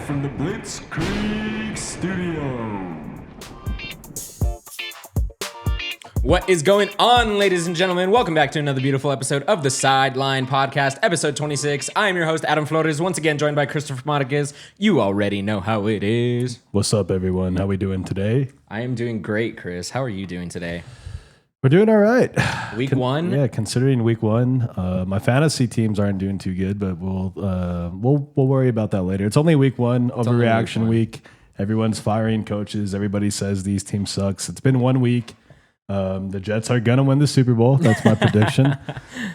from the Blitzkrieg Studio. What is going on, ladies and gentlemen? Welcome back to another beautiful episode of the Sideline Podcast, episode 26. I am your host, Adam Flores, once again joined by Christopher Marquez. You already know how it is. What's up, everyone? How we doing today? I am doing great, Chris. How are you doing today? We're doing all right. Week one? Yeah, considering week one. My fantasy teams aren't doing too good, but we'll worry about that later. It's only week one, overreaction week. Everyone's firing coaches. Everybody says these teams sucks. It's been 1 week. The Jets are gonna win the Super Bowl. That's my prediction.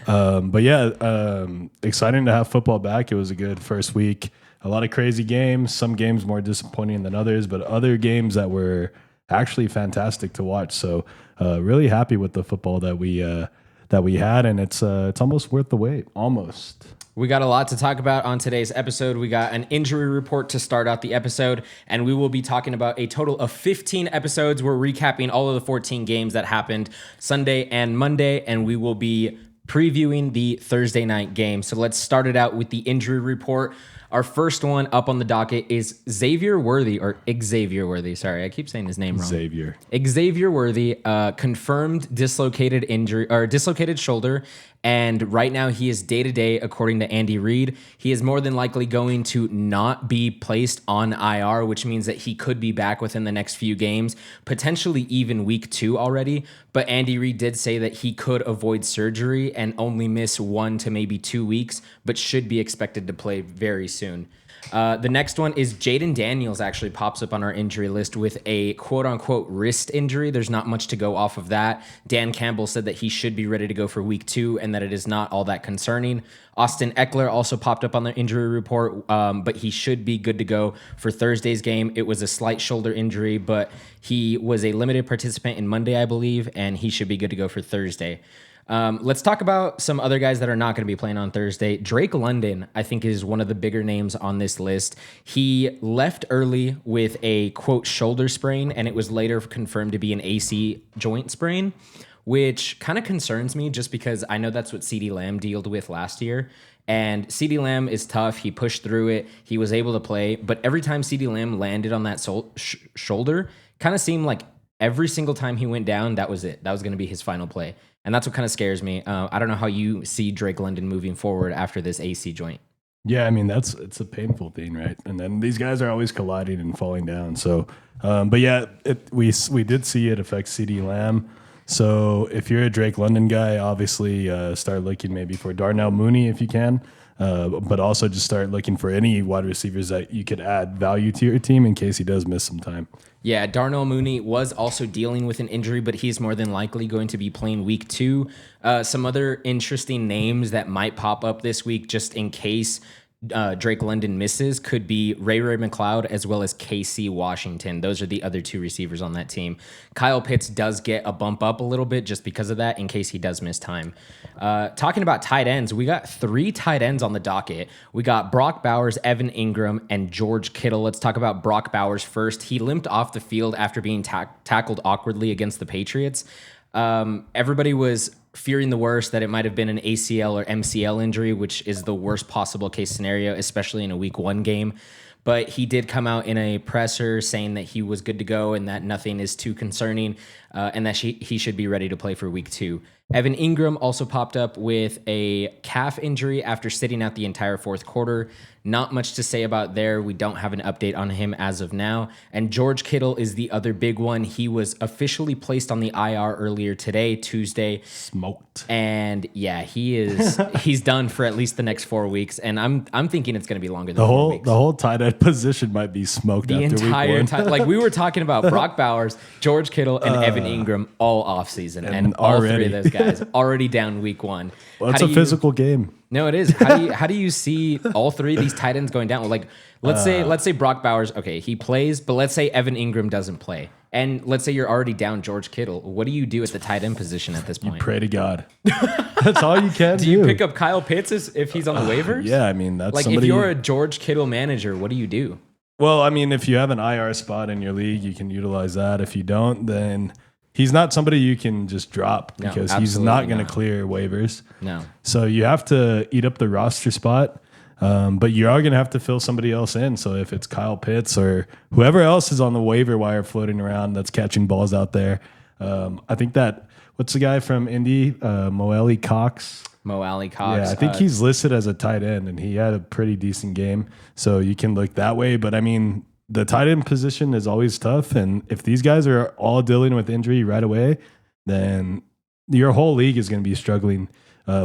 But yeah, exciting to have football back. It was a good first week. A lot of crazy games. Some games more disappointing than others, but other games that were actually fantastic to watch. So really happy with the football that we had, and it's almost worth the wait. Almost. We got a lot to talk about on today's episode. We got an injury report to start out the episode, and we will be talking about a total of 15 episodes. We're recapping all of the 14 games that happened Sunday and Monday, and we will be previewing the Thursday night game. So let's start it out with the injury report. Our first one up on the docket is Xavier Worthy. Sorry, I keep saying his name wrong. Xavier Worthy, confirmed dislocated injury or dislocated shoulder. And right now he is day-to-day, according to Andy Reid. He is more than likely going to not be placed on IR, which means that he could be back within the next few games, potentially even week 2 already. But Andy Reid did say that he could avoid surgery and only miss 1 to maybe 2 weeks, but should be expected to play very soon. The next one is Jaden Daniels actually pops up on our injury list with a quote-unquote wrist injury. There's not much to go off of that. Dan Campbell said that he should be ready to go for week 2 and that it is not all that concerning. Austin Eckler also popped up on the injury report, but he should be good to go for Thursday's game. It was a slight shoulder injury, but he was a limited participant in Monday, I believe, and he should be good to go for Thursday. Let's talk about some other guys that are not going to be playing on Thursday. Drake London, I think, is one of the bigger names on this list. He left early with a, quote, shoulder sprain, and it was later confirmed to be an AC joint sprain, which kind of concerns me just because I know that's what CeeDee Lamb dealt with last year. And CeeDee Lamb is tough. He pushed through it. He was able to play. But every time CeeDee Lamb landed on that shoulder, kind of seemed like every single time he went down, that was it. That was going to be his final play. And that's what kind of scares me. I don't know how you see Drake London moving forward after this AC joint. Yeah, I mean, it's a painful thing, right? And then these guys are always colliding and falling down. So, but yeah, we did see it affect CeeDee Lamb. So if you're a Drake London guy, obviously start looking maybe for Darnell Mooney if you can. But also just start looking for any wide receivers that you could add value to your team in case he does miss some time. Yeah, Darnell Mooney was also dealing with an injury, but he's more than likely going to be playing week 2. Some other interesting names that might pop up this week just in case Drake London misses could be Ray McLeod as well as KC Washington. Those are the other 2 receivers on that team. Kyle Pitts does get a bump up a little bit just because of that in case he does miss time. Talking about tight ends, we got 3 tight ends on the docket. We got Brock Bowers, Evan Ingram, and George Kittle. Let's talk about Brock Bowers first. He limped off the field after being tackled awkwardly against the Patriots. Everybody was fearing the worst, that it might have been an ACL or MCL injury, which is the worst possible case scenario, especially in a week 1 game. But he did come out in a presser saying that he was good to go and that nothing is too concerning and that he should be ready to play for week 2. Evan Ingram also popped up with a calf injury after sitting out the entire 4th quarter. Not much to say about there. We don't have an update on him as of now. And George Kittle is the other big one. He was officially placed on the IR earlier today, Tuesday. Smoked. And yeah, he's done for at least the next 4 weeks. And I'm thinking it's going to be longer than the 4 weeks. The whole tight end position might be smoked the after entire week 1. time. Like we were talking about Brock Bowers, George Kittle, and Evan Ingram all offseason. And all 3 of those guys already down week 1. Well, it's a physical game. No, it is. How do you see all 3 of these tight ends going down? Well, like let's say Brock Bowers, okay, he plays, but let's say Evan Ingram doesn't play. And let's say you're already down George Kittle. What do you do at the tight end position at this point? You pray to God. That's all you can do. Do you pick up Kyle Pitts if he's on the waivers? Yeah, I mean, that's like somebody... if you're a George Kittle manager, what do you do? Well, I mean, if you have an IR spot in your league, you can utilize that. If you don't, then he's not somebody you can just drop because he's not going to clear waivers. No. So you have to eat up the roster spot. But you are going to have to fill somebody else in. So if it's Kyle Pitts or whoever else is on the waiver wire floating around that's catching balls out there, I think that, what's the guy from Indy? Mo Alley Cox. Yeah, I think he's listed as a tight end, and he had a pretty decent game. So you can look that way. But I mean, the tight end position is always tough. And if these guys are all dealing with injury right away, then your whole league is going to be struggling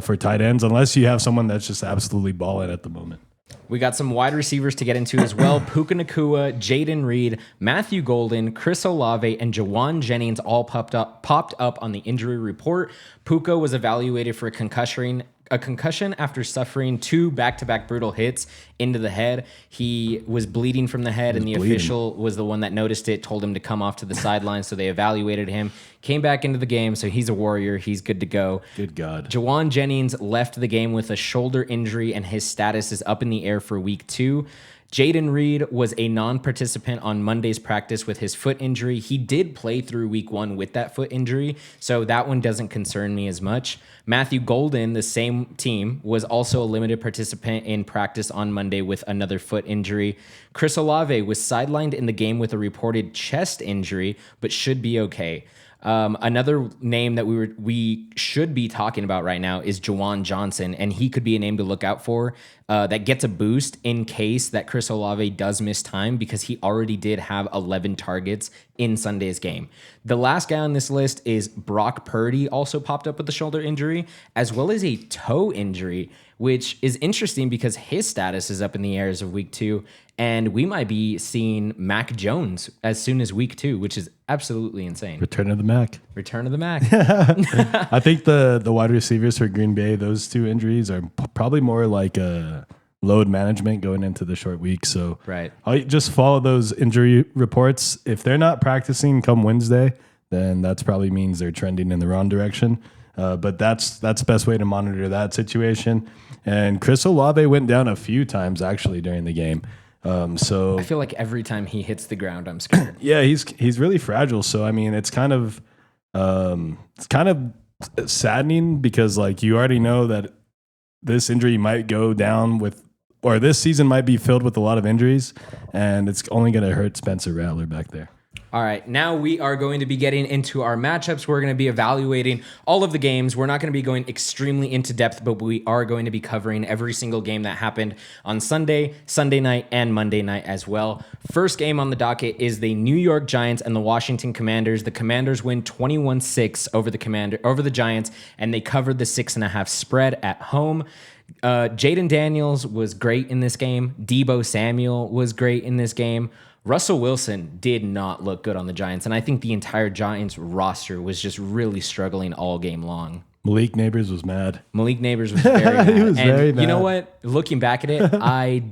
for tight ends unless you have someone that's just absolutely balling at the moment. We got some wide receivers to get into as well. Puka Nacua, Jaden Reed, Matthew Golden, Chris Olave, and Jawan Jennings all popped up on the injury report. Puka was evaluated for a concussion after suffering 2 back-to-back brutal hits into the head. He was bleeding from the head, and the official was the one that noticed it, told him to come off to the sideline, so they evaluated him, came back into the game, so he's a warrior. He's good to go. Good God. Jawan Jennings left the game with a shoulder injury, and his status is up in the air for week 2. Jaden Reed was a non-participant on Monday's practice with his foot injury. He did play through week 1 with that foot injury, so that one doesn't concern me as much. Matthew Golden, the same team, was also a limited participant in practice on Monday with another foot injury. Chris Olave was sidelined in the game with a reported chest injury, but should be okay. Another name that we should be talking about right now is Juwan Johnson, and he could be a name to look out for that gets a boost in case that Chris Olave does miss time, because he already did have 11 targets in Sunday's game. The last guy on this list is Brock Purdy, also popped up with a shoulder injury, as well as a toe injury, which is interesting because his status is up in the air as of week 2, and we might be seeing Mac Jones as soon as week 2, which is absolutely insane. Return of the Mac. Return of the Mac. I think the wide receivers for Green Bay, those 2 injuries are probably more like a load management going into the short week. So right. I'll just follow those injury reports. If they're not practicing come Wednesday, then that's probably means they're trending in the wrong direction. But that's the best way to monitor that situation. And Chris Olave went down a few times actually during the game. So I feel like every time he hits the ground, I'm scared. Yeah, he's really fragile. So I mean, it's kind of saddening because like you already know that this injury might go down with, or this season might be filled with a lot of injuries, and it's only going to hurt Spencer Rattler back there. All right, now we are going to be getting into our matchups. We're going to be evaluating all of the games. We're not going to be going extremely into depth, but we are going to be covering every single game that happened on Sunday, Sunday night, and Monday night as well. First game on the docket is the New York Giants and the Washington Commanders. The Commanders win 21-6 over the Giants, and they covered the 6.5 spread at home. Jaden Daniels was great in this game. Deebo Samuel was great in this game. Russell Wilson did not look good on the Giants, and I think the entire Giants roster was just really struggling all game long. Malik Neighbors was mad. Malik Neighbors was very mad. He was very mad. You know what? Looking back at it,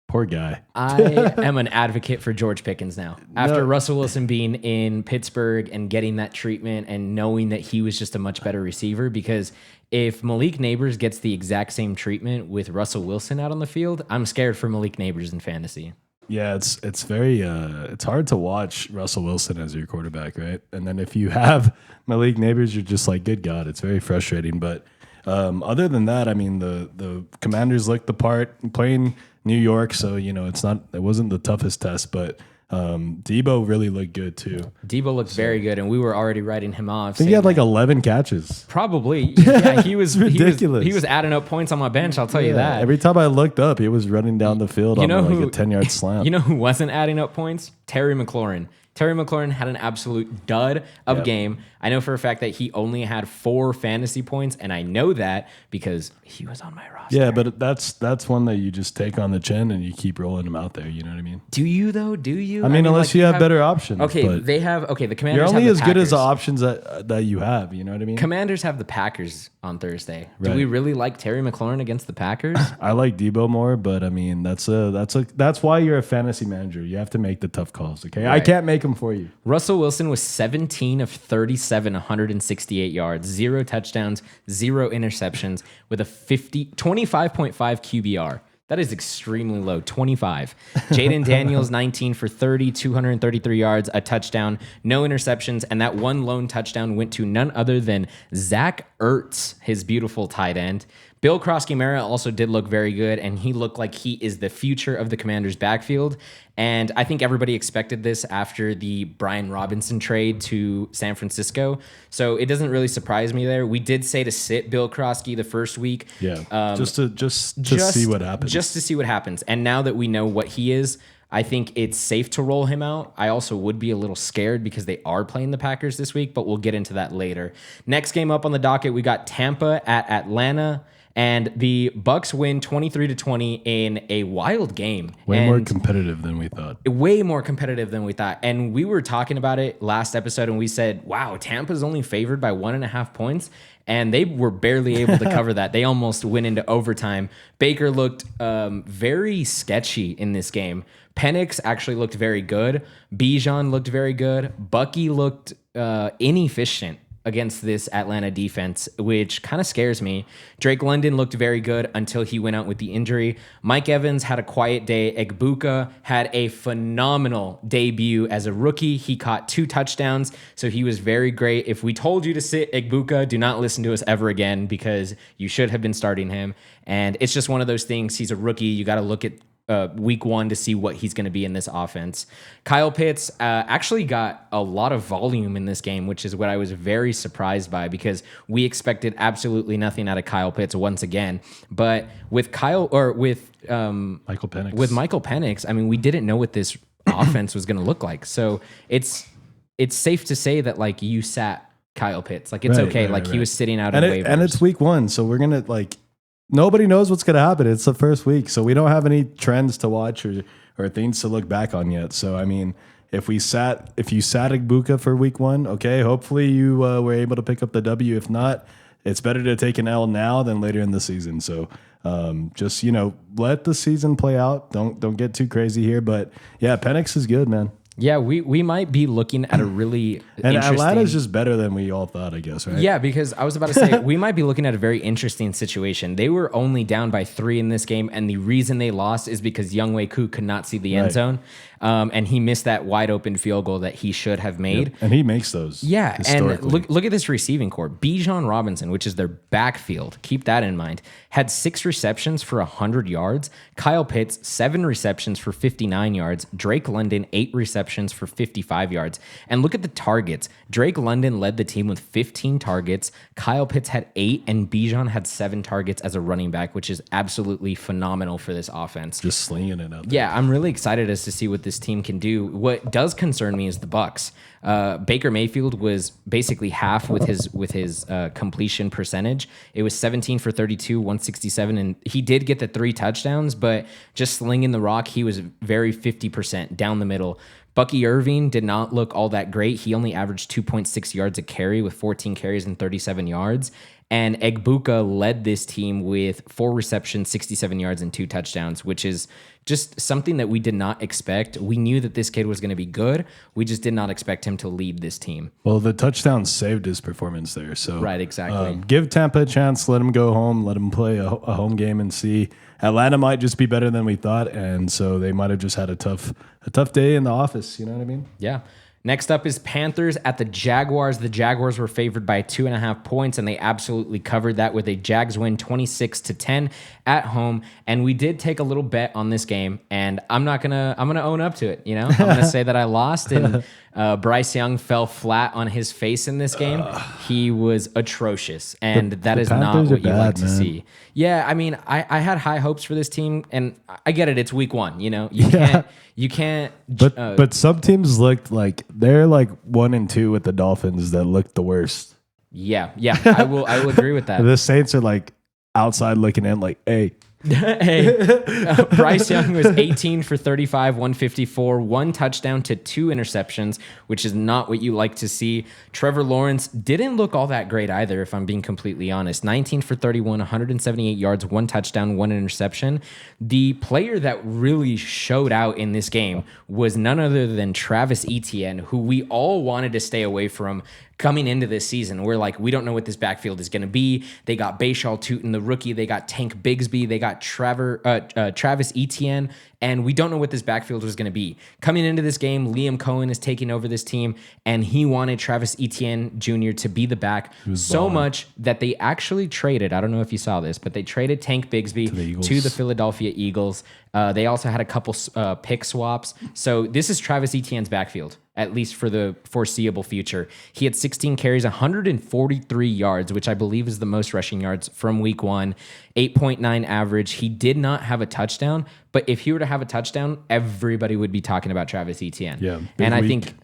Poor guy. I am an advocate for George Pickens now. After Russell Wilson being in Pittsburgh and getting that treatment and knowing that he was just a much better receiver, because if Malik Neighbors gets the exact same treatment with Russell Wilson out on the field, I'm scared for Malik Neighbors in fantasy. Yeah, it's very it's hard to watch Russell Wilson as your quarterback, right? And then if you have Malik Neighbors, you're just like, good God, it's very frustrating. But other than that, I mean, the Commanders looked the part playing New York, so you know it wasn't the toughest test, but Deebo really looked good too. Deebo looked very good, and we were already writing him off. I think he had like 11 catches. Probably. Yeah, he was ridiculous. He was adding up points on my bench, I'll tell you that. Every time I looked up, he was running down the field on like a 10-yard slant. You know who wasn't adding up points? Terry McLaurin. Terry McLaurin had an absolute dud of a game. I know for a fact that he only had 4 fantasy points, and I know that because he was on my roster. Yeah, but that's one that you just take on the chin and you keep rolling him out there. You know what I mean? Do you though? Do you? I mean unless like you have better options. Okay, they have. Okay, the Commanders. You're only have as the good as the Packers. options that you have. You know what I mean? Commanders have the Packers on Thursday. Right. Do we really like Terry McLaurin against the Packers? I like Deebo more, but I mean that's why you're a fantasy manager. You have to make the tough calls. Okay, Right. I can't make them for you. Russell Wilson was 17 of 37, 168 yards, 0 touchdowns, 0 interceptions, with a 25.5 QBR. That is extremely low, 25. Jaden Daniels, 19 for 30, 233 yards, a touchdown, no interceptions, and that one lone touchdown went to none other than Zach Ertz, his beautiful tight end. Bill Krosky-Mara also did look very good, and he looked like he is the future of the Commanders' backfield. And I think everybody expected this after the Brian Robinson trade to San Francisco. So it doesn't really surprise me there. We did say to sit Bill Krosky the first week. Yeah, just to see what happens. Just to see what happens. And now that we know what he is, I think it's safe to roll him out. I also would be a little scared because they are playing the Packers this week, but we'll get into that later. Next game up on the docket, we got Tampa at Atlanta. And the Bucs win 23-20 in a wild game. Way more competitive than we thought. Way more competitive than we thought. And we were talking about it last episode, and we said, wow, Tampa's only favored by 1.5 points. And they were barely able to cover that. They almost went into overtime. Baker looked very sketchy in this game. Penix actually looked very good. Bijan looked very good. Bucky looked inefficient against this Atlanta defense, which kind of scares me. Drake London looked very good until he went out with the injury. Mike Evans had a quiet day. Egbuka had a phenomenal debut as a rookie. He caught 2 touchdowns, so he was very great. If we told you to sit Egbuka, do not listen to us ever again because you should have been starting him. And it's just one of those things. He's a rookie. You got to look at week 1 to see what he's going to be in this offense. Kyle Pitts actually got a lot of volume in this game, which is what I was very surprised by because we expected absolutely nothing out of Kyle Pitts once again. But with Michael Penix, I mean, we didn't know what this offense was going to look like. So it's safe to say that like you sat Kyle Pitts, like it's okay. He was sitting out in waivers. And it's week 1, so we're gonna nobody knows what's going to happen. It's the first week, so we don't have any trends to watch or things to look back on yet. So, I mean, if you sat Egbuka for week 1, okay, hopefully you were able to pick up the W. If not, it's better to take an L now than later in the season. So, just let the season play out. Don't get too crazy here. But yeah, Penix is good, man. Yeah, we might be looking at a really and interesting... Atlanta's just better than we all thought, I guess, right? Yeah, because I was about to say, we might be looking at a very interesting situation. They were only down by 3 in this game, and the reason they lost is because Younghoe Koo could not see the end zone, and he missed that wide open field goal that he should have made. Yep. And he makes those. Yeah, and look at this receiving core. Bijan Robinson, which is their backfield, keep that in mind, had 6 receptions for 100 yards. Kyle Pitts, 7 receptions for 59 yards. Drake London, 8 receptions for 55 yards. And look at the targets. Drake London led the team with 15 targets. Kyle Pitts had 8, and Bijan had 7 targets as a running back, which is absolutely phenomenal for this offense. Just slinging it out there. Yeah, I'm really excited as to see what this team can do. What does concern me is the Bucs. Baker Mayfield was basically half with his completion percentage. It was 17 for 32, 167, and he did get the 3 touchdowns, but just slinging the rock, he was very 50% down the middle. Bucky Irving did not look all that great. He only averaged 2.6 yards a carry with 14 carries and 37 yards. And Egbuka led this team with 4 receptions, 67 yards, and 2 touchdowns, which is just something that we did not expect. We knew that this kid was going to be good. We just did not expect him to lead this team. Well, the touchdown saved his performance there. So right, exactly. Give Tampa a chance. Let him go home. Let him play a home game and see. Atlanta might just be better than we thought, and so they might have just had a tough day in the office. You know what I mean? Yeah. Next up is Panthers at the Jaguars. The Jaguars were favored by 2.5 points, and they absolutely covered that with a Jags win 26-10 at home. And we did take a little bet on this game, and I'm gonna own up to it. I'm gonna say that I lost, and Bryce Young fell flat on his face in this game. He was atrocious, and that is not what you like to see. Yeah, I mean, I had high hopes for this team, and I get it. It's week 1. You can't. But some teams looked like they're like 1 and 2 with the Dolphins that looked the worst. Yeah, I will agree with that. The Saints are like outside looking in, like, hey. Bryce Young was 18 for 35, 154, 1 touchdown to 2 interceptions, which is not what you like to see. Trevor Lawrence didn't look all that great either, if I'm being completely honest. 19 for 31, 178 yards, 1 touchdown, 1 interception. The player that really showed out in this game was none other than Travis Etienne, who we all wanted to stay away from coming into this season. We're like, we don't know what this backfield is going to be. They got Bayshal Tootin, the rookie. They got Tank Bigsby. They got Travis Etienne. And we don't know what this backfield was going to be. Coming into this game, Liam Cohen is taking over this team, and he wanted Travis Etienne Jr. to be the back so much that they actually traded. I don't know if you saw this, but they traded Tank Bigsby to the Philadelphia Eagles. They also had a couple pick swaps. So this is Travis Etienne's backfield, at least for the foreseeable future. He had 16 carries, 143 yards, which I believe is the most rushing yards from week 1, 8.9 average. He did not have a touchdown, but if he were to have a touchdown, everybody would be talking about Travis Etienne. Yeah. And I think,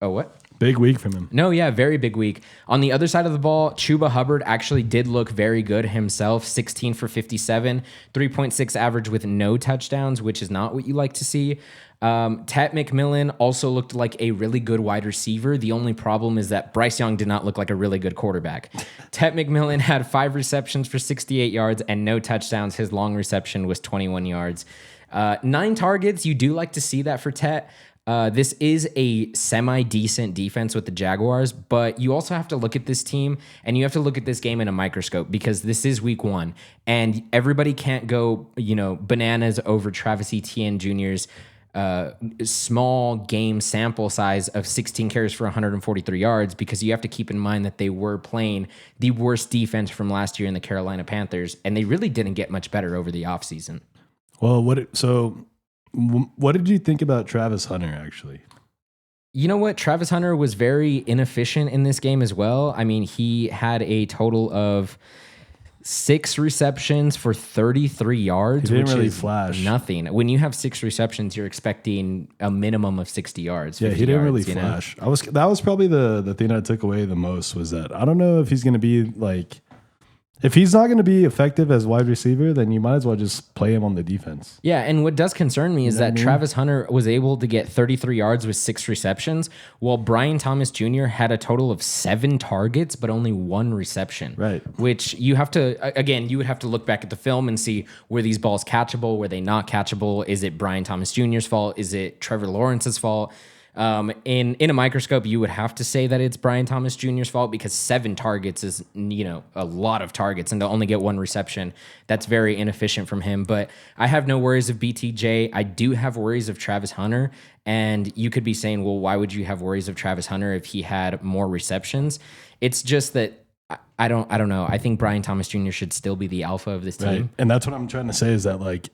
what? Big week from him. No, yeah, very big week. On the other side of the ball, Chuba Hubbard actually did look very good himself. 16 for 57, 3.6 average with no touchdowns, which is not what you like to see. Tet McMillan also looked like a really good wide receiver. The only problem is that Bryce Young did not look like a really good quarterback. Tet McMillan had 5 receptions for 68 yards and no touchdowns. His long reception was 21 yards. 9 targets. You do like to see that for Tet. This is a semi-decent defense with the Jaguars, but you also have to look at this team and you have to look at this game in a microscope because this is week 1 and everybody can't go, bananas over Travis Etienne Jr.'s small game sample size of 16 carries for 143 yards because you have to keep in mind that they were playing the worst defense from last year in the Carolina Panthers, and they really didn't get much better over the offseason. Well, what did you think about Travis Hunter, actually? You know what? Travis Hunter was very inefficient in this game as well. I mean, he had a total of 6 receptions for 33 yards. He didn't which really is flash. Nothing. When you have 6 receptions, you're expecting a minimum of 60 yards. Yeah, he didn't really flash. That was probably the thing I took away the most was that I don't know if he's going to be like... If he's not going to be effective as wide receiver, then you might as well just play him on the defense. Yeah, and what does concern me is that Travis Hunter was able to get 33 yards with 6 receptions, while Brian Thomas Jr. had a total of 7 targets, but only 1 reception. Right. Which you have to, again, you would have to look back at the film and see, were these balls catchable? Were they not catchable? Is it Brian Thomas Jr.'s fault? Is it Trevor Lawrence's fault? In a microscope, you would have to say that it's Brian Thomas Jr.'s fault because 7 targets is, a lot of targets, and to only get 1 reception, that's very inefficient from him. But I have no worries of BTJ. I do have worries of Travis Hunter, and you could be saying, well, why would you have worries of Travis Hunter if he had more receptions? It's just that I don't know. I think Brian Thomas Jr. should still be the alpha of this team. Right. And that's what I'm trying to say is that, like,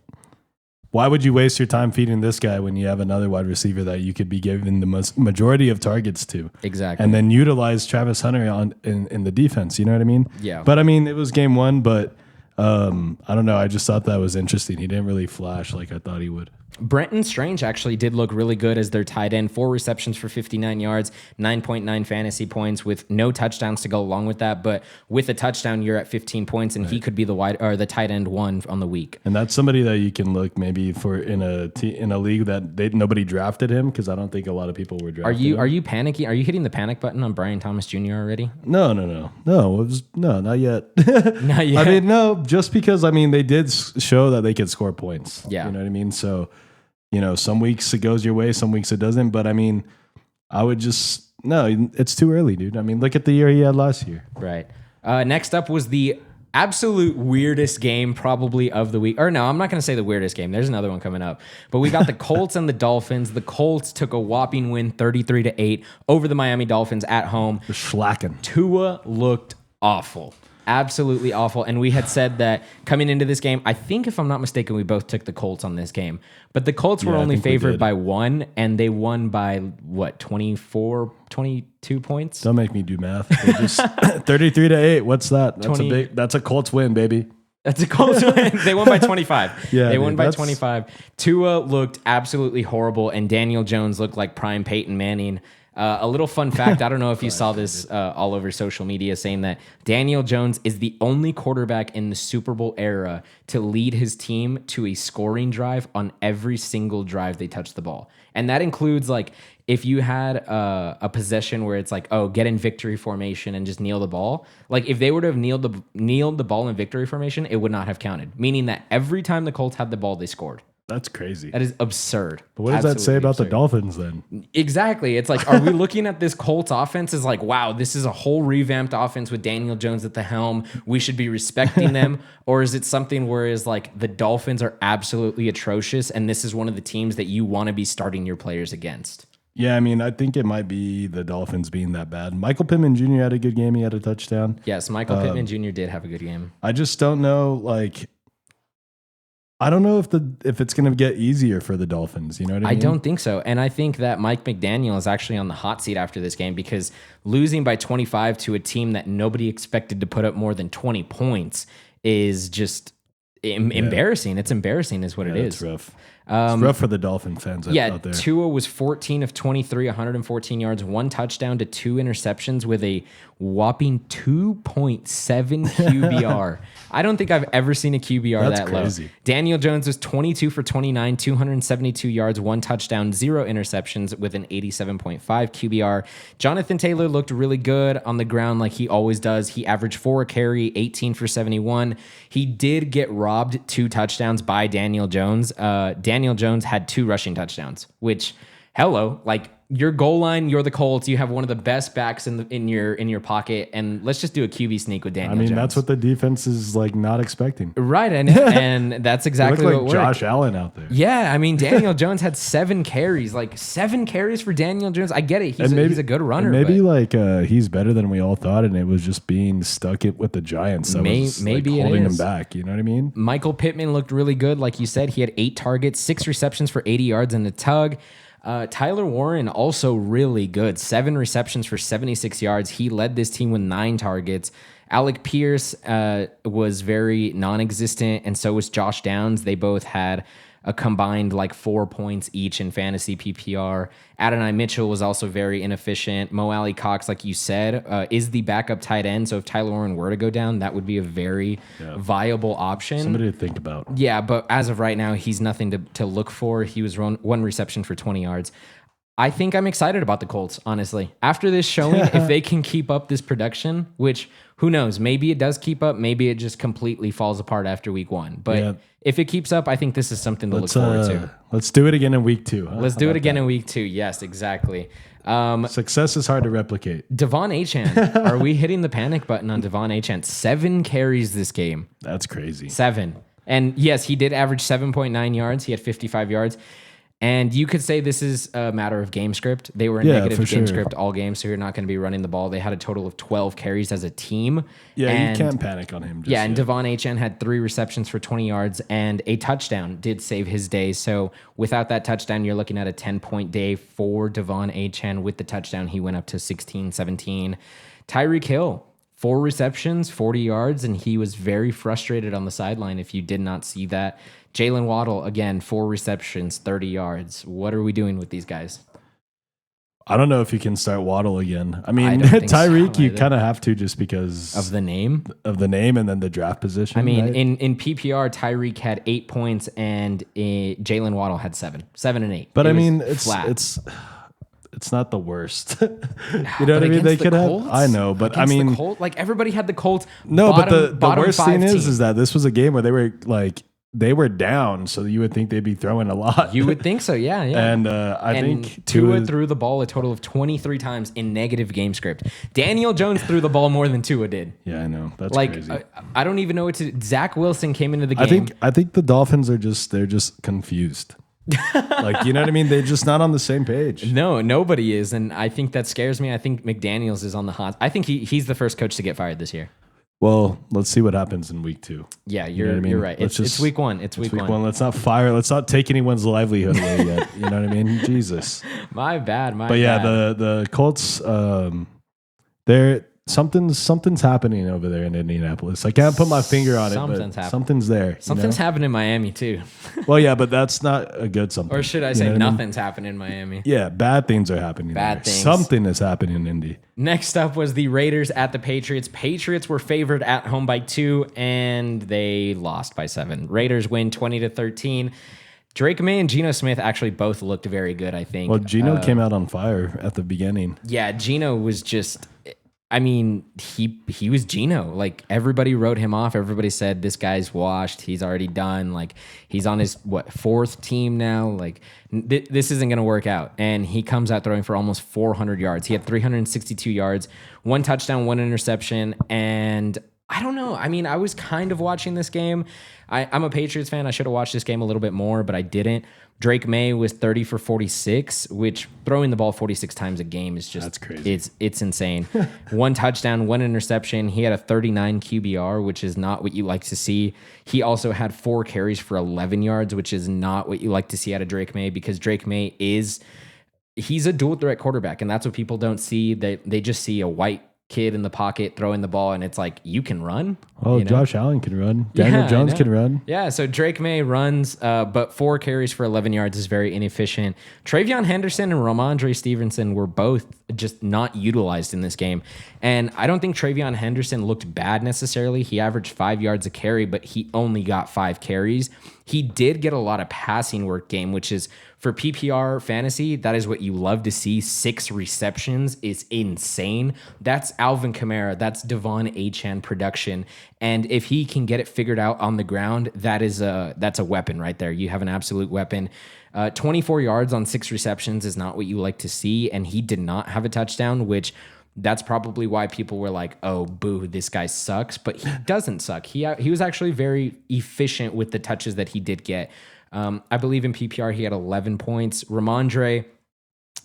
why would you waste your time feeding this guy when you have another wide receiver that you could be giving the majority of targets to? Exactly. And then utilize Travis Hunter in the defense. You know what I mean? Yeah. But I mean, it was game 1, but I don't know. I just thought that was interesting. He didn't really flash like I thought he would. Brenton Strange actually did look really good as their tight end. 4 receptions for 59 yards, 9.9 fantasy points with no touchdowns to go along with that. But with a touchdown, you're at 15 points, and he could be the tight end 1 on the week. And that's somebody that you can look maybe for in a league that nobody drafted him because I don't think a lot of people were drafting him. Are you panicking? Are you hitting the panic button on Brian Thomas Jr. already? No, not yet. Not yet. I mean, no, just because they did show that they could score points. Yeah, you know what I mean. So. Some weeks it goes your way, some weeks it doesn't. But I mean, it's too early, dude. I mean, look at the year he had last year. Right. Next up was the absolute weirdest game probably of the week. Or no, I'm not going to say the weirdest game. There's another one coming up. But we got the Colts and the Dolphins. The Colts took a whopping win 33-8 over the Miami Dolphins at home. They're slacking. Tua looked awful. Absolutely awful. And we had said that coming into this game, I think if I'm not mistaken, we both took the Colts on this game. But the Colts were only favored by 1, and they won by, 22 points? Don't make me do math. 33-8. What's that? That's a Colts win, baby. That's a Colts win. They won by 25. Yeah, they won by 25. Tua looked absolutely horrible, and Daniel Jones looked like prime Peyton Manning. A little fun fact, I don't know if you saw this all over social media, saying that Daniel Jones is the only quarterback in the Super Bowl era to lead his team to a scoring drive on every single drive they touch the ball. And that includes, like, if you had a possession where it's like, oh, get in victory formation and just kneel the ball. Like, if they would have kneeled the ball in victory formation, it would not have counted. Meaning that every time the Colts had the ball, they scored. That's crazy. That is absurd. But what does that say Absolutely about absurd. the Dolphins then? Exactly. It's like, are we looking at this Colts offense as like, wow, this is a whole revamped offense with Daniel Jones at the helm. We should be respecting them. Or is it something where is like the Dolphins are absolutely atrocious and this is one of the teams that you want to be starting your players against? Yeah, I mean, I think it might be the Dolphins being that bad. Michael Pittman Jr. had a good game. He had a touchdown. Yes, Michael Pittman Jr. did have a good game. I just don't know, I don't know if it's going to get easier for the Dolphins. You know what I mean? I don't think so. And I think that Mike McDaniel is actually on the hot seat after this game because losing by 25 to a team that nobody expected to put up more than 20 points is just embarrassing. It's embarrassing is what it is. It's rough. It's rough for the Dolphin fans out there. Tua was 14 of 23, 114 yards, 1 touchdown to 2 interceptions with a whopping 2.7 QBR. I don't think I've ever seen a QBR That's that crazy. low. Daniel Jones was 22 for 29, 272 yards, 1 touchdown, 0 interceptions with an 87.5 QBR. Jonathan Taylor looked really good on the ground like he always does. He averaged 4 a carry, 18 for 71. He did get robbed 2 touchdowns by Daniel Jones. Daniel Jones had 2 rushing touchdowns, which, hello, like your goal line, you're the Colts. You have one of the best backs in your pocket, and let's just do a QB sneak with Daniel Jones. That's what the defense is like not expecting. Right, and that's exactly Look what like worked. Josh Allen out there. Yeah, I mean, Daniel Jones had 7 carries, like 7 carries for Daniel Jones. I get it. He's a good runner. Maybe he's better than we all thought, and it was just being stuck with the Giants that was maybe holding him back. You know what I mean? Michael Pittman looked really good. Like you said, he had 8 targets, 6 receptions for 80 yards and a tug. Tyler Warren also really good. 7 receptions for 76 yards. He led this team with 9 targets. Alec Pierce was very non-existent, and so was Josh Downs. They both had a combined 4 points each in fantasy PPR. Adonai Mitchell was also very inefficient. Mo Alley Cox, like you said, is the backup tight end. So if Tyler Warren were to go down, that would be a very viable option. Somebody to think about. Yeah, but as of right now, he's nothing to look for. He was 1 reception for 20 yards. I think I'm excited about the Colts, honestly. After this showing, if they can keep up this production, which who knows, maybe it does keep up, maybe it just completely falls apart after week 1. But if it keeps up, I think this is something to look forward to. Let's do it again in week 2. Huh? Let's do it again in week 2. Yes, exactly. Success is hard to replicate. Devon Achane. Are we hitting the panic button on Devon Achane? 7 carries this game. That's crazy. 7. And yes, he did average 7.9 yards. He had 55 yards. And you could say this is a matter of game script. They were in negative game script all game, so you're not going to be running the ball. They had a total of 12 carries as a team. Yeah, and you can't panic on him. And Devon Achane had 3 receptions for 20 yards and a touchdown did save his day. So without that touchdown, you're looking at a 10-point day for Devon Achane. With the touchdown, he went up to 16, 17. Tyreek Hill, 4 receptions, 40 yards, and he was very frustrated on the sideline if you did not see that. Jalen Waddle, again, 4 receptions, 30 yards. What are we doing with these guys? I don't know if you can start Waddle again. I mean, Tyreek, you kind of have to just because of the name, and then the draft position. I mean, right? in PPR, Tyreek had 8 points and Jalen Waddle had 7 and 8. But it's not the worst. You know what I mean? They could have. I know, but I mean, everybody had the Colts. No, but the worst thing is that this was a game where they were down, so you would think they'd be throwing a lot. You would think so, yeah. And I think Tua threw the ball a total of 23 times in negative game script. Daniel Jones threw the ball more than Tua did. Yeah, I know. That's crazy. I don't even know what to. Zach Wilson came into the game. I think the Dolphins are just confused. You know what I mean? They're just not on the same page. No, nobody is, and I think that scares me. I think McDaniels is on the hot. I think he's the first coach to get fired this year. Well, let's see what happens in week 2. Yeah, you're right. It's week 1. It's week 1. Let's not take anyone's livelihood away yet. You know what I mean? Jesus. My bad. But yeah, the Colts, something's happening over there in Indianapolis. I can't put my finger on it, but something's there. Something's happening in Miami too. Well, yeah, but that's not a good something. Or should I say nothing's happening in Miami? Yeah, bad things are happening. Bad things. Something is happening in Indy. Next up was the Raiders at the Patriots. Patriots were favored at home by 2, and they lost by 7. Raiders win 20-13. Drake May and Geno Smith actually both looked very good, I think. Well, Geno came out on fire at the beginning. Yeah, Geno was just... I mean, he was Geno. Like, everybody wrote him off. Everybody said this guy's washed. He's already done. Like, he's on his fourth team now. Like, this isn't going to work out. And he comes out throwing for almost 400 yards. He had 362 yards, 1 touchdown, 1 interception, and I don't know. I mean, I was kind of watching this game. I'm a Patriots fan. I should have watched this game a little bit more, but I didn't. Drake May was 30 for 46, which throwing the ball 46 times a game is just, that's crazy. It's insane. 1 touchdown, 1 interception. He had a 39 QBR, which is not what you like to see. He also had 4 carries for 11 yards, which is not what you like to see out of Drake May, because Drake May he's a dual threat quarterback, and that's what people don't see. They just see a white kid in the pocket throwing the ball, and it's like, you can run. Oh, you know? Josh Allen can run. Daniel Jones can run. Yeah, so Drake May runs, but 4 carries for 11 yards is very inefficient. Travion Henderson and Ramondre Stevenson were both just not utilized in this game. And I don't think Travion Henderson looked bad necessarily. He averaged 5 yards a carry, but he only got 5 carries. He did get a lot of passing work game, which is, for PPR fantasy, that is what you love to see. 6 receptions is insane. That's Alvin Kamara. That's Devon Achane production. And if he can get it figured out on the ground, that's a weapon right there. You have an absolute weapon. 24 yards on 6 receptions is not what you like to see. And he did not have a touchdown, which that's probably why people were like, oh, boo, this guy sucks. But he doesn't suck. He was actually very efficient with the touches that he did get. I believe in PPR, he had 11 points. Ramondre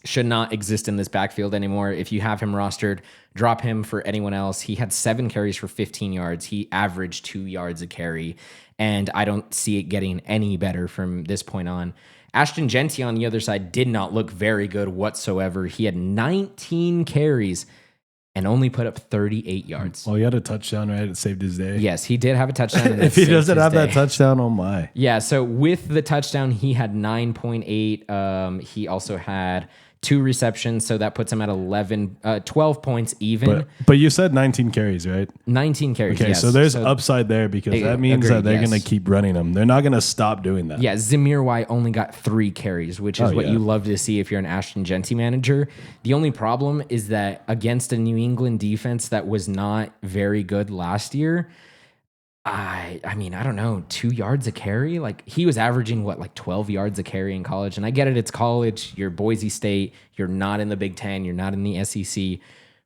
should not exist in this backfield anymore. If you have him rostered, drop him for anyone else. He had 7 carries for 15 yards. He averaged 2 yards a carry, and I don't see it getting any better from this point on. Ashton Genty on the other side did not look very good whatsoever. He had 19 carries and only put up 38 yards. Oh, he had a touchdown, right? It saved his day. Yes, he did have a touchdown. And if he doesn't have that touchdown, oh my. Yeah, so with the touchdown, he had 9.8. He also had 2 receptions, so that puts him at 12 points even. But you said 19 carries, right? 19 carries, okay, yes. so there's upside there, because that means that they're going to keep running them. They're not going to stop doing that. Yeah, Zamir White only got 3 carries, which is what you love to see if you're an Ashton Genty manager. The only problem is that against a New England defense that was not very good last year, I mean, I don't know, 2 yards a carry? Like, he was averaging, 12 yards a carry in college? And I get it, it's college, you're Boise State, you're not in the Big Ten, you're not in the SEC,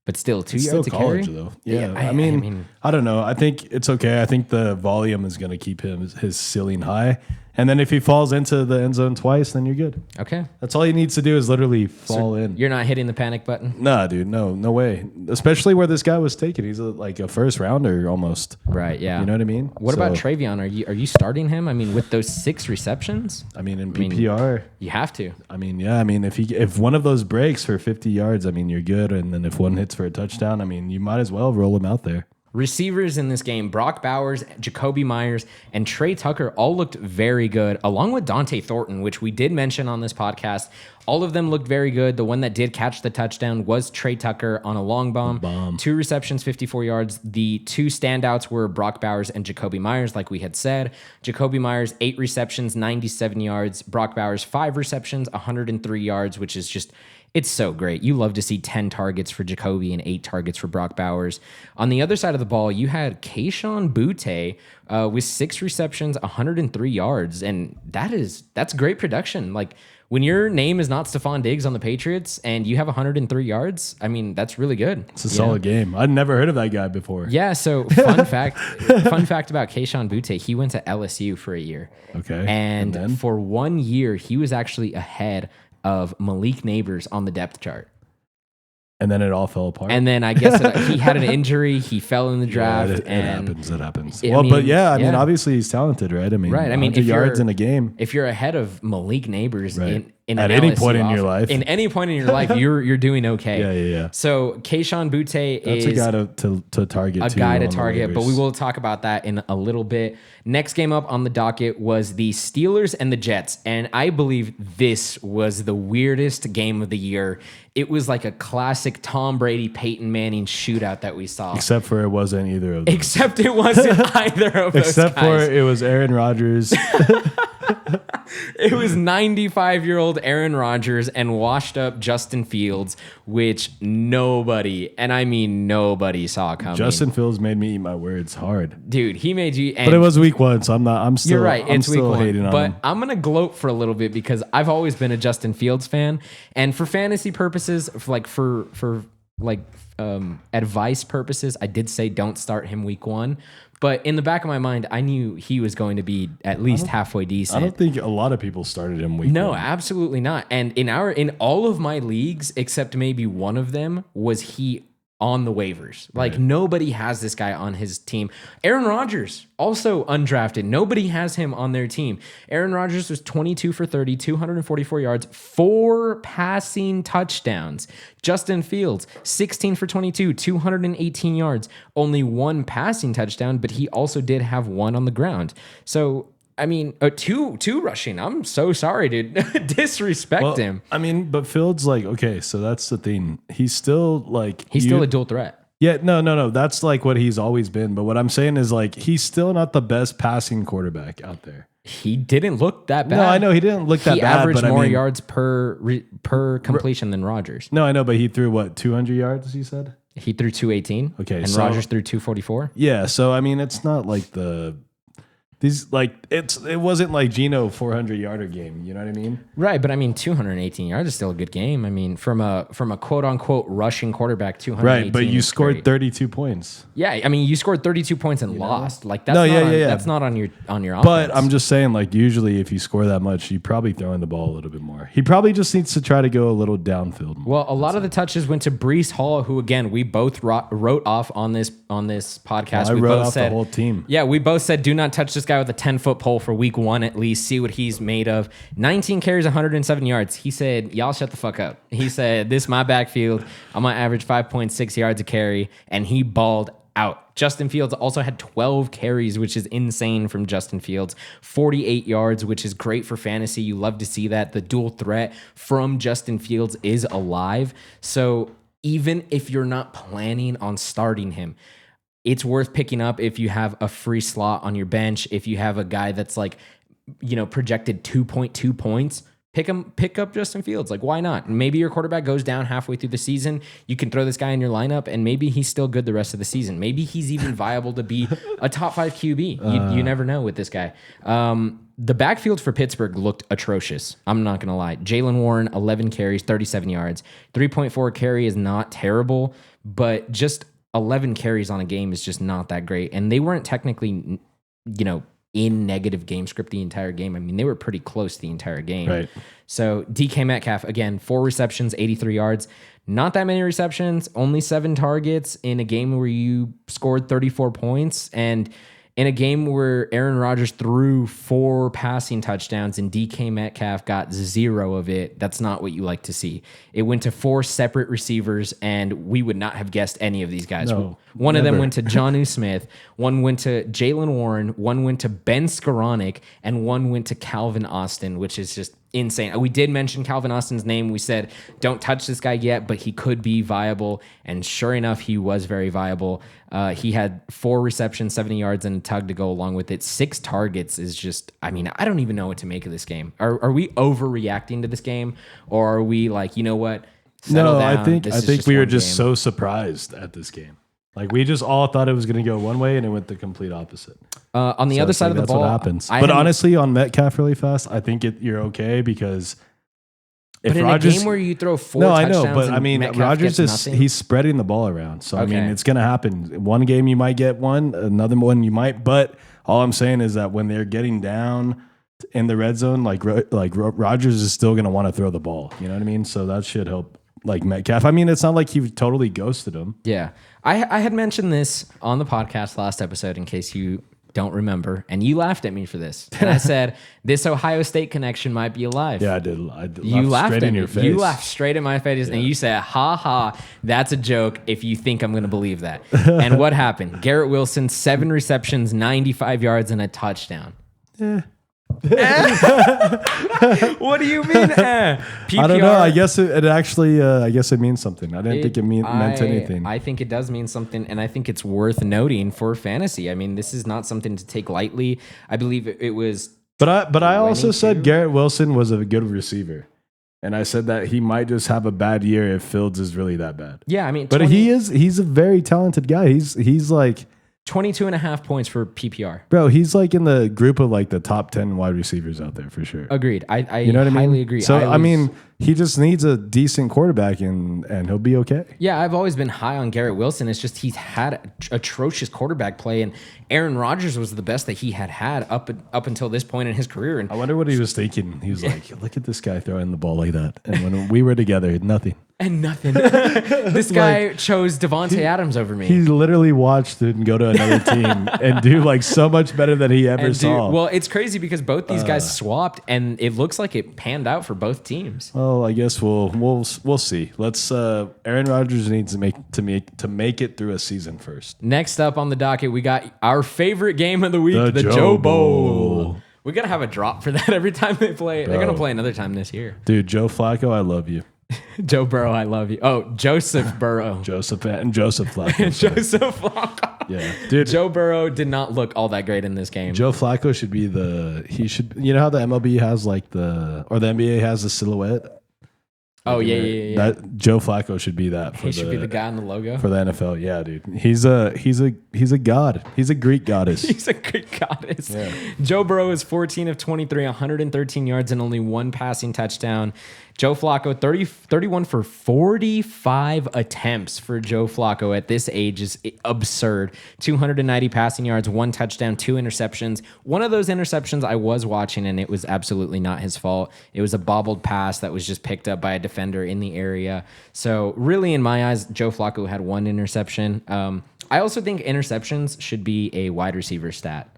but still, 2 yards a college, carry? Though. Yeah, I mean, I don't know. I think it's okay. I think the volume is going to keep his ceiling high. And then if he falls into the end zone twice, then you're good. Okay. That's all he needs to do is literally fall in. You're not hitting the panic button? Nah, dude. No way. Especially where this guy was taken. He's like a first rounder almost. Right, yeah. You know what I mean? What about Travion? Are you starting him? I mean, with those 6 receptions? I mean, in PPR. You have to. I mean, yeah. I mean, if one of those breaks for 50 yards, I mean, you're good. And then if one hits for a touchdown, I mean, you might as well roll him out there. Receivers in this game, Brock Bowers, Jacoby Myers, and Trey Tucker all looked very good, along with Dante Thornton, which we did mention on this podcast. All of them looked very good. The one that did catch the touchdown was Trey Tucker on a long bomb. 2 receptions, 54 yards. The 2 standouts were Brock Bowers and Jacoby Myers, like we had said. Jacoby Myers, 8 receptions, 97 yards. Brock Bowers, 5 receptions, 103 yards, which is just... it's so great. You love to see 10 targets for Jacoby and 8 targets for Brock Bowers. On the other side of the ball, you had Kayshon Boutte with 6 receptions, 103 yards. And that's great production. Like, when your name is not Stephon Diggs on the Patriots and you have 103 yards, I mean, that's really good. It's a solid game. I'd never heard of that guy before. Yeah, so fun fact about Kayshon Boutte, he went to LSU for a year. Okay. And for 1 year, he was actually ahead of Malik Neighbors on the depth chart. And then it all fell apart. And then I guess he had an injury. He fell in the draft. It happens. It happens. I mean, obviously he's talented, right? I mean, right. I mean, 100 yards in a game. If you're ahead of Malik Neighbors in at any point in your life, you're doing okay. Yeah. So Kayshon Boutte is a guy to target. A guy to target, but we will talk about that in a little bit. Next game up on the docket was the Steelers and the Jets, and I believe this was the weirdest game of the year. It was like a classic Tom Brady, Peyton Manning shootout that we saw. Except for it wasn't either of them. Except it wasn't either of those Except guys. for it was Aaron Rodgers. It was 95-year-old Aaron Rodgers and washed up Justin Fields, which nobody, and I mean nobody, saw coming. Justin Fields made me eat my words hard. Dude, he made you. But it was week 1, so I'm still. You're right. I'm It's week still 1. hating on But him. I'm gonna gloat for a little bit because I've always been a Justin Fields fan, and for fantasy purposes, for advice purposes, I did say don't start him week 1. But in the back of my mind, I knew he was going to be at least halfway decent. I don't think a lot of people started him week 1. No, absolutely not. And in all of my leagues, except maybe one of them, was he on the waivers. Like nobody has this guy on his team. Aaron Rodgers, also undrafted. Nobody has him on their team. Aaron Rodgers was 22 for 30, 244 yards, 4 passing touchdowns. Justin Fields, 16 for 22, 218 yards, only 1 passing touchdown, but he also did have 1 on the ground. So I mean, two rushing. I'm so sorry to disrespect him. I mean, but Fields, like, okay, so that's the thing. He's still like Still a dual threat. Yeah, no. That's like what he's always been. But what I'm saying is like he's still not the best passing quarterback out there. He didn't look that bad. No, I know he didn't look that bad. He averaged but more I mean, yards per completion than Rodgers. No, I know, but he threw what, 200 yards? You said he threw 218. Okay, and so Rodgers threw 244. Yeah, so I mean, it's not like it wasn't like Geno 400-yarder game. You know what I mean? Right, but I mean 218 yards is still a good game. I mean, from a quote unquote rushing quarterback, 218. Right, but you scored great. 32 points. Yeah, I mean you scored 32 points and lost. Like that's that's not on your offense. But I'm just saying, like usually if you score that much, you probably throwing the ball a little bit more. He probably just needs to try to go a little downfield more. Well, a lot of the touches went to Breece Hall, who again we both wrote off on this podcast. I we wrote both off said, the whole team. Yeah, we both said do not touch this guy with a 10-foot pole for week 1 at least. See what he's made of. 19 carries, 107 yards. He said, "Y'all shut the fuck up." He said, "This is my backfield. I'm gonna average 5.6 yards a carry," and he balled out. Justin Fields also had 12 carries, which is insane from Justin Fields. 48 yards, which is great for fantasy. You love to see that. The dual threat from Justin Fields is alive. So even if you're not planning on starting him, it's worth picking up if you have a free slot on your bench. If you have a guy that's like, projected 2.2 points, pick up Justin Fields. Like, why not? Maybe your quarterback goes down halfway through the season. You can throw this guy in your lineup, and maybe he's still good the rest of the season. Maybe he's even viable to be a top 5 QB. You never know with this guy. The backfield for Pittsburgh looked atrocious. I'm not going to lie. Jaylen Warren, 11 carries, 37 yards. 3.4 carry is not terrible, but just 11 carries on a game is just not that great. And they weren't technically, in negative game script the entire game. I mean, they were pretty close the entire game. Right. So DK Metcalf, again, 4 receptions, 83 yards. Not that many receptions, only 7 targets in a game where you scored 34 points. And in a game where Aaron Rodgers threw 4 passing touchdowns and DK Metcalf got 0 of it, that's not what you like to see. It went to 4 separate receivers, and we would not have guessed any of these guys. No, one never. of them went to Jonnu Smith, one went to Jaylen Warren, one went to Ben Skoranek, and one went to Calvin Austin, which is just insane. We did mention Calvin Austin's name. We said, don't touch this guy yet, but he could be viable. And sure enough, he was very viable. He had 4 receptions, 70 yards, and a tug to go along with it. 6 targets is just, I don't even know what to make of this game. Are we overreacting to this game? Or are we like, you know what? Settle down. I think we were just game. so surprised at this game. Like we just all thought it was going to go one way and it went the complete opposite. On the other side of the ball, that's what happens. But honestly, on Metcalf really fast, I think you're okay because if in Rodgers, a game where you throw 4 no, I touchdowns, know, but and I mean, Metcalf Rodgers gets nothing? he's spreading the ball around. So I mean, Okay. it's going to happen. One game you might get one, another one you might. But all I'm saying is that when they're getting down in the red zone, like Rodgers is still going to want to throw the ball. You know what I mean? So that should help. Like Metcalf. I mean, it's not like he totally ghosted him. Yeah. I had mentioned this on the podcast last episode in case you don't remember, and you laughed at me for this. And I said, this Ohio State connection might be alive. Yeah, I did. You laughed straight at in me. your face. You laughed straight in my face, and you said, ha ha, that's a joke if you think I'm going to believe that. And what happened? Garrett Wilson, 7 receptions, 95 yards, and a touchdown. What do you mean? PPR? I don't know. I guess it actually. I guess it means something. I didn't think it meant anything. I think it does mean something, and I think it's worth noting for fantasy. I mean, this is not something to take lightly. I believe it was But I also 22? said Garrett Wilson was a good receiver. And I said that he might just have a bad year if Fields is really that bad. Yeah, I mean, but he's a very talented guy. He's like 22.5 points for PPR. Bro, he's like in the group of like the top 10 wide receivers out there for sure. Agreed. I you know what highly I mean? agree. So I mean, he just needs a decent quarterback and he'll be okay. Yeah, I've always been high on Garrett Wilson. It's just he's had atrocious quarterback play, and Aaron Rodgers was the best that he had up until this point in his career. And I wonder what he was thinking. He was like, "Look at this guy throwing the ball like that." And when we were together, nothing. And nothing. This guy chose Devontae Adams over me. He literally watched it go to another team and do like so much better than he ever saw. Well, it's crazy because both these guys swapped, and it looks like it panned out for both teams. Well, I guess we'll see. Let's. Aaron Rodgers needs to make it through a season first. Next up on the docket, we got our favorite game of the week, the Joe Bowl. We gotta have a drop for that every time they play. Bro. They're gonna play another time this year. Dude, Joe Flacco, I love you. Joe Burrow, I love you. Oh, Joseph Burrow. Joseph Flacco. Joseph Flacco. Yeah, dude. Joe Burrow did not look all that great in this game. Joe Flacco should be you know how the MLB has or the NBA has the silhouette? Oh, yeah. That Joe Flacco should be that. He should be the guy on the logo. For the NFL. Yeah, dude. He's a god. He's a Greek goddess. He's a Greek goddess. Yeah. Joe Burrow is 14 of 23, 113 yards and only one passing touchdown. Joe Flacco, 31 for 45 attempts for Joe Flacco at this age is absurd. 290 passing yards, one touchdown, two interceptions. One of those interceptions I was watching, and it was absolutely not his fault. It was a bobbled pass that was just picked up by a defender in the area. So really, in my eyes, Joe Flacco had one interception. I also think interceptions should be a wide receiver stat.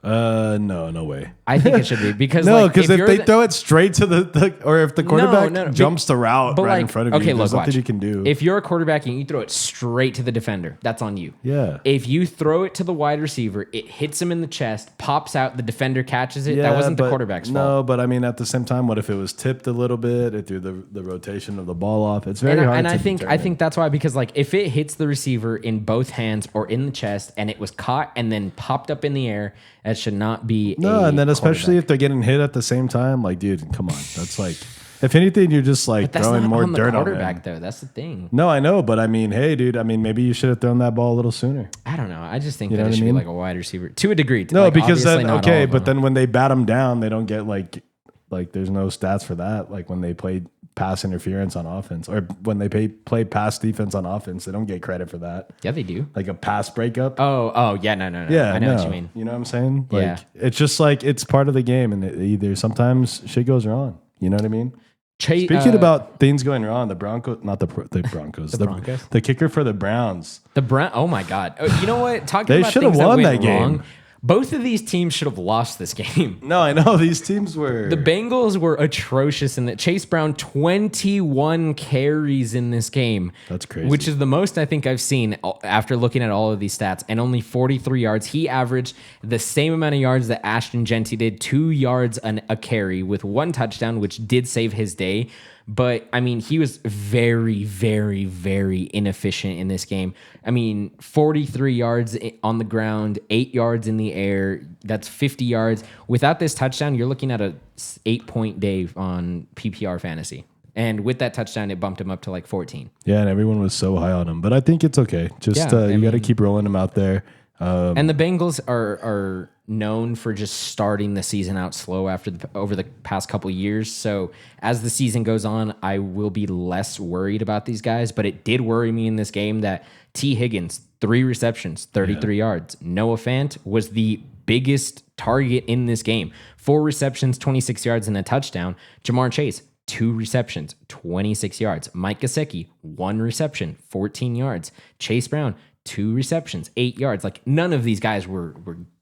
No way. I think it should be because if they throw it straight to or if the quarterback jumps the route right in front of you, there's nothing you can do. If you're a quarterback and you throw it straight to the defender, that's on you. Yeah. If you throw it to the wide receiver, it hits him in the chest, pops out, the defender catches it. That wasn't the quarterback's fault. No, but I mean, at the same time, what if it was tipped a little bit? It threw the rotation of the ball off. It's very hard. And I think that's why, because if it hits the receiver in both hands or in the chest and it was caught and then popped up in the air, that should not be. No, and then especially if they're getting hit at the same time, like, dude, come on, that's like, if anything, you're just like throwing more dirt on the quarterback, though. That's the thing. No, I know, but I mean, hey, dude, I mean, maybe you should have thrown that ball a little sooner. I don't know. I just think that it should be like a wide receiver to a degree. No, because then but then when they bat them down, they don't get like there's no stats for that. Like when they play pass interference on offense, or when they play pass defense on offense, they don't get credit for that. Yeah, they do. Like a pass breakup. Oh, yeah, no. Yeah, I know what you mean. You know what I'm saying? Like, it's just like it's part of the game, and either sometimes shit goes wrong. You know what I mean? Speaking about things going wrong, the Broncos, not the Broncos, the kicker for the Browns. Oh my God! You know what? They should have won that game. Wrong, both of these teams should have lost this game. No, I know. These teams were... The Bengals were atrocious in that. Chase Brown, 21 carries in this game. That's crazy. Which is the most I think I've seen after looking at all of these stats. And only 43 yards. He averaged the same amount of yards that Ashton Genty did, 2 yards a carry with one touchdown, which did save his day. But, I mean, he was very, very, very inefficient in this game. I mean, 43 yards on the ground, 8 yards in the air. That's 50 yards. Without this touchdown, you're looking at a 8-point day on PPR fantasy. And with that touchdown, it bumped him up to like 14. Yeah, and everyone was so high on him. But I think it's okay. Just you got to keep rolling him out there. And the Bengals are known for just starting the season out slow over the past couple of years. So as the season goes on, I will be less worried about these guys. But it did worry me in this game that T. Higgins, 3 receptions, 33 yards. Noah Fant was the biggest target in this game. 4 receptions, 26 yards, and a touchdown. Jamar Chase, 2 receptions, 26 yards. Mike Gesicki, 1 reception, 14 yards. Chase Brown, 2 receptions, 8 yards. Like, none of these guys were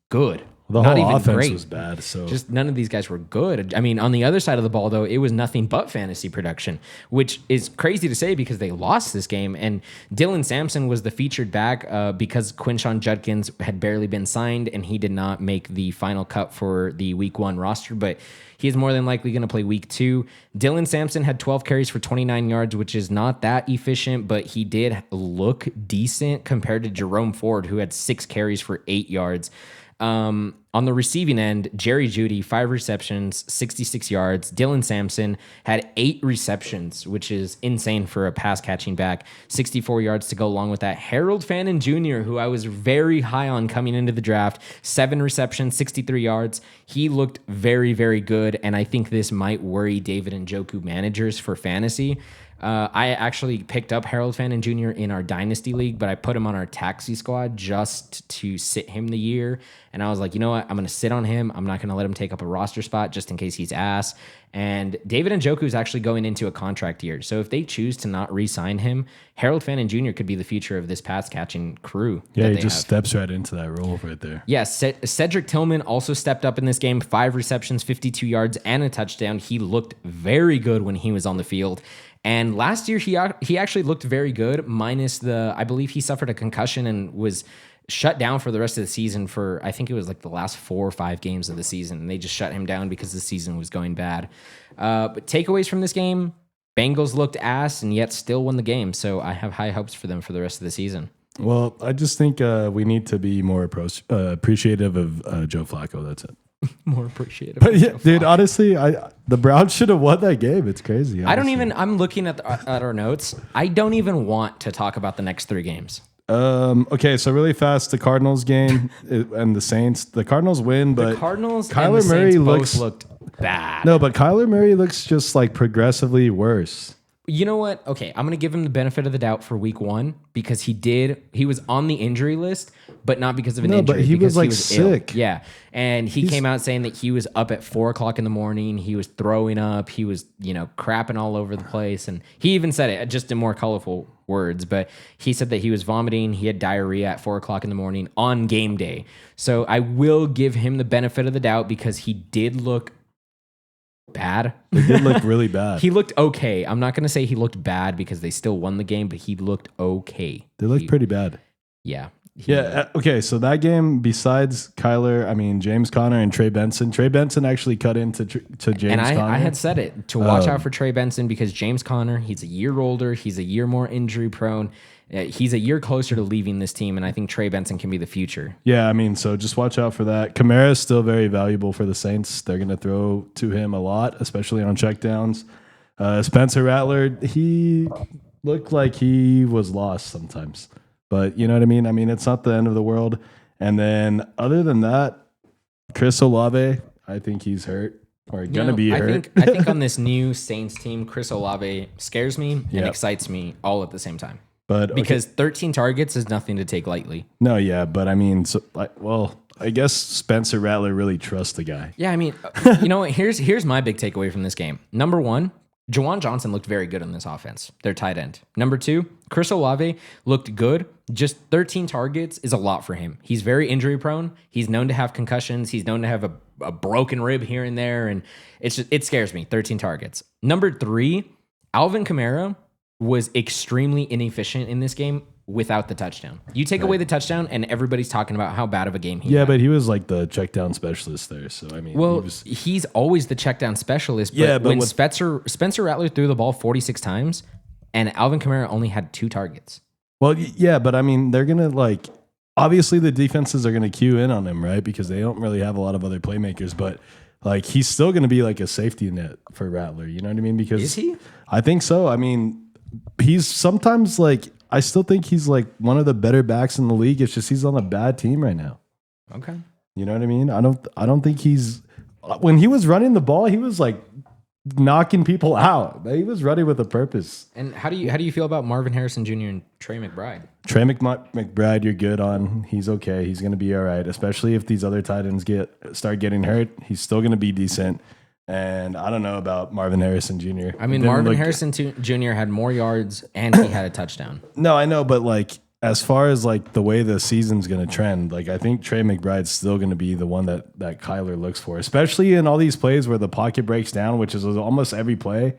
good. The Not whole even offense great. was bad. So just none of these guys were good. I mean, on the other side of the ball, though, it was nothing but fantasy production, which is crazy to say because they lost this game. And Dylan Sampson was the featured back because Quinshon Judkins had barely been signed and he did not make the final cut for the Week 1 roster. But he is more than likely going to play Week 2. Dylan Sampson had 12 carries for 29 yards, which is not that efficient, but he did look decent compared to Jerome Ford, who had 6 carries for 8 yards. On the receiving end, Jerry Jeudy, 5 receptions, 66 yards. Dylan Sampson had 8 receptions, which is insane for a pass-catching back. 64 yards to go along with that. Harold Fannin Jr., who I was very high on coming into the draft, 7 receptions, 63 yards. He looked very, very good, and I think this might worry David Njoku managers for fantasy. I actually picked up Harold Fannin Jr. in our Dynasty League, but I put him on our taxi squad just to sit him the year. And I was like, you know what? I'm going to sit on him. I'm not going to let him take up a roster spot just in case he's ass. And David Njoku is actually going into a contract year. So if they choose to not re-sign him, Harold Fannin Jr. could be the future of this pass-catching crew. Yeah, he just steps right into that role right there. Yeah, Cedric Tillman also stepped up in this game. 5 receptions, 52 yards, and a touchdown. He looked very good when he was on the field. And last year, he actually looked very good, minus I believe he suffered a concussion and was shut down for the rest of the season for, I think it was like the last 4 or 5 games of the season. And they just shut him down because the season was going bad. But takeaways from this game, Bengals looked ass and yet still won the game. So I have high hopes for them for the rest of the season. Well, I just think we need to be more appreciative of Joe Flacco. That's it. More appreciative. But yeah, dude, honestly, the Browns should have won that game. It's crazy. Honestly. I'm looking at our notes. I don't even want to talk about the next 3 games. Okay, so really fast, the Cardinals game and the Saints. The Cardinals win, but the Cardinals Kyler and the Murray Saints both looked bad. No, but Kyler Murray looks just like progressively worse. You know what? Okay, I'm going to give him the benefit of the doubt for week 1 because he was on the injury list, but not because of an injury. But he was like sick. Ill. Yeah. And he came out saying that he was up at 4:00 in the morning. He was throwing up. He was, crapping all over the place. And he even said it just in more colorful words, but he said that he was vomiting. He had diarrhea at 4:00 in the morning on game day. So I will give him the benefit of the doubt because he did look bad. It did look really bad. He looked okay. I'm not going to say he looked bad because they still won the game, but he looked okay. They looked pretty bad. Yeah. Okay. So that game, besides Kyler, James Conner and Trey Benson. Trey Benson actually cut into James Conner. I had said it to watch out for Trey Benson because James Conner, he's a year older. He's a year more injury prone. He's a year closer to leaving this team, and I think Trey Benson can be the future. Yeah, so just watch out for that. Kamara is still very valuable for the Saints. They're going to throw to him a lot, especially on checkdowns. Spencer Rattler, he looked like he was lost sometimes. But you know what I mean? It's not the end of the world. And then other than that, Chris Olave, I think he's hurt or going to be hurt. I think on this new Saints team, Chris Olave scares me and excites me all at the same time. Because 13 targets is nothing to take lightly. No, yeah, but I guess Spencer Rattler really trusts the guy. Yeah, you know what? Here's my big takeaway from this game. Number 1, Juwan Johnson looked very good on this offense. Their tight end. Number 2, Chris Olave looked good. Just 13 targets is a lot for him. He's very injury prone. He's known to have concussions. He's known to have a broken rib here and there, and it scares me. 13 targets. Number 3, Alvin Kamara was extremely inefficient in this game without the touchdown. You take away the touchdown, and everybody's talking about how bad of a game he had. But he was like the check down specialist there. So, he's always the check down specialist. But when Spencer Rattler threw the ball 46 times, and Alvin Kamara only had 2 targets. Well, yeah, but they're going to obviously the defenses are going to cue in on him, right? Because they don't really have a lot of other playmakers, but he's still going to be like a safety net for Rattler. You know what I mean? Because is he? I think so. He's sometimes I still think he's one of the better backs in the league. It's just he's on a bad team right now. Okay. You know what I mean? I don't think he's when he was running the ball, he was knocking people out. He was running with a purpose. And how do you feel about Marvin Harrison Jr. and Trey McBride? Trey McBride, you're good on. He's okay. He's going to be all right, especially if these other tight ends start getting hurt. He's still going to be decent. And I don't know about Marvin Harrison Jr. Marvin Harrison Jr. had more yards and he had a touchdown. No, I know, but as far as the way the season's going to trend, I think Trey McBride's still going to be the one that Kyler looks for, especially in all these plays where the pocket breaks down, which is almost every play,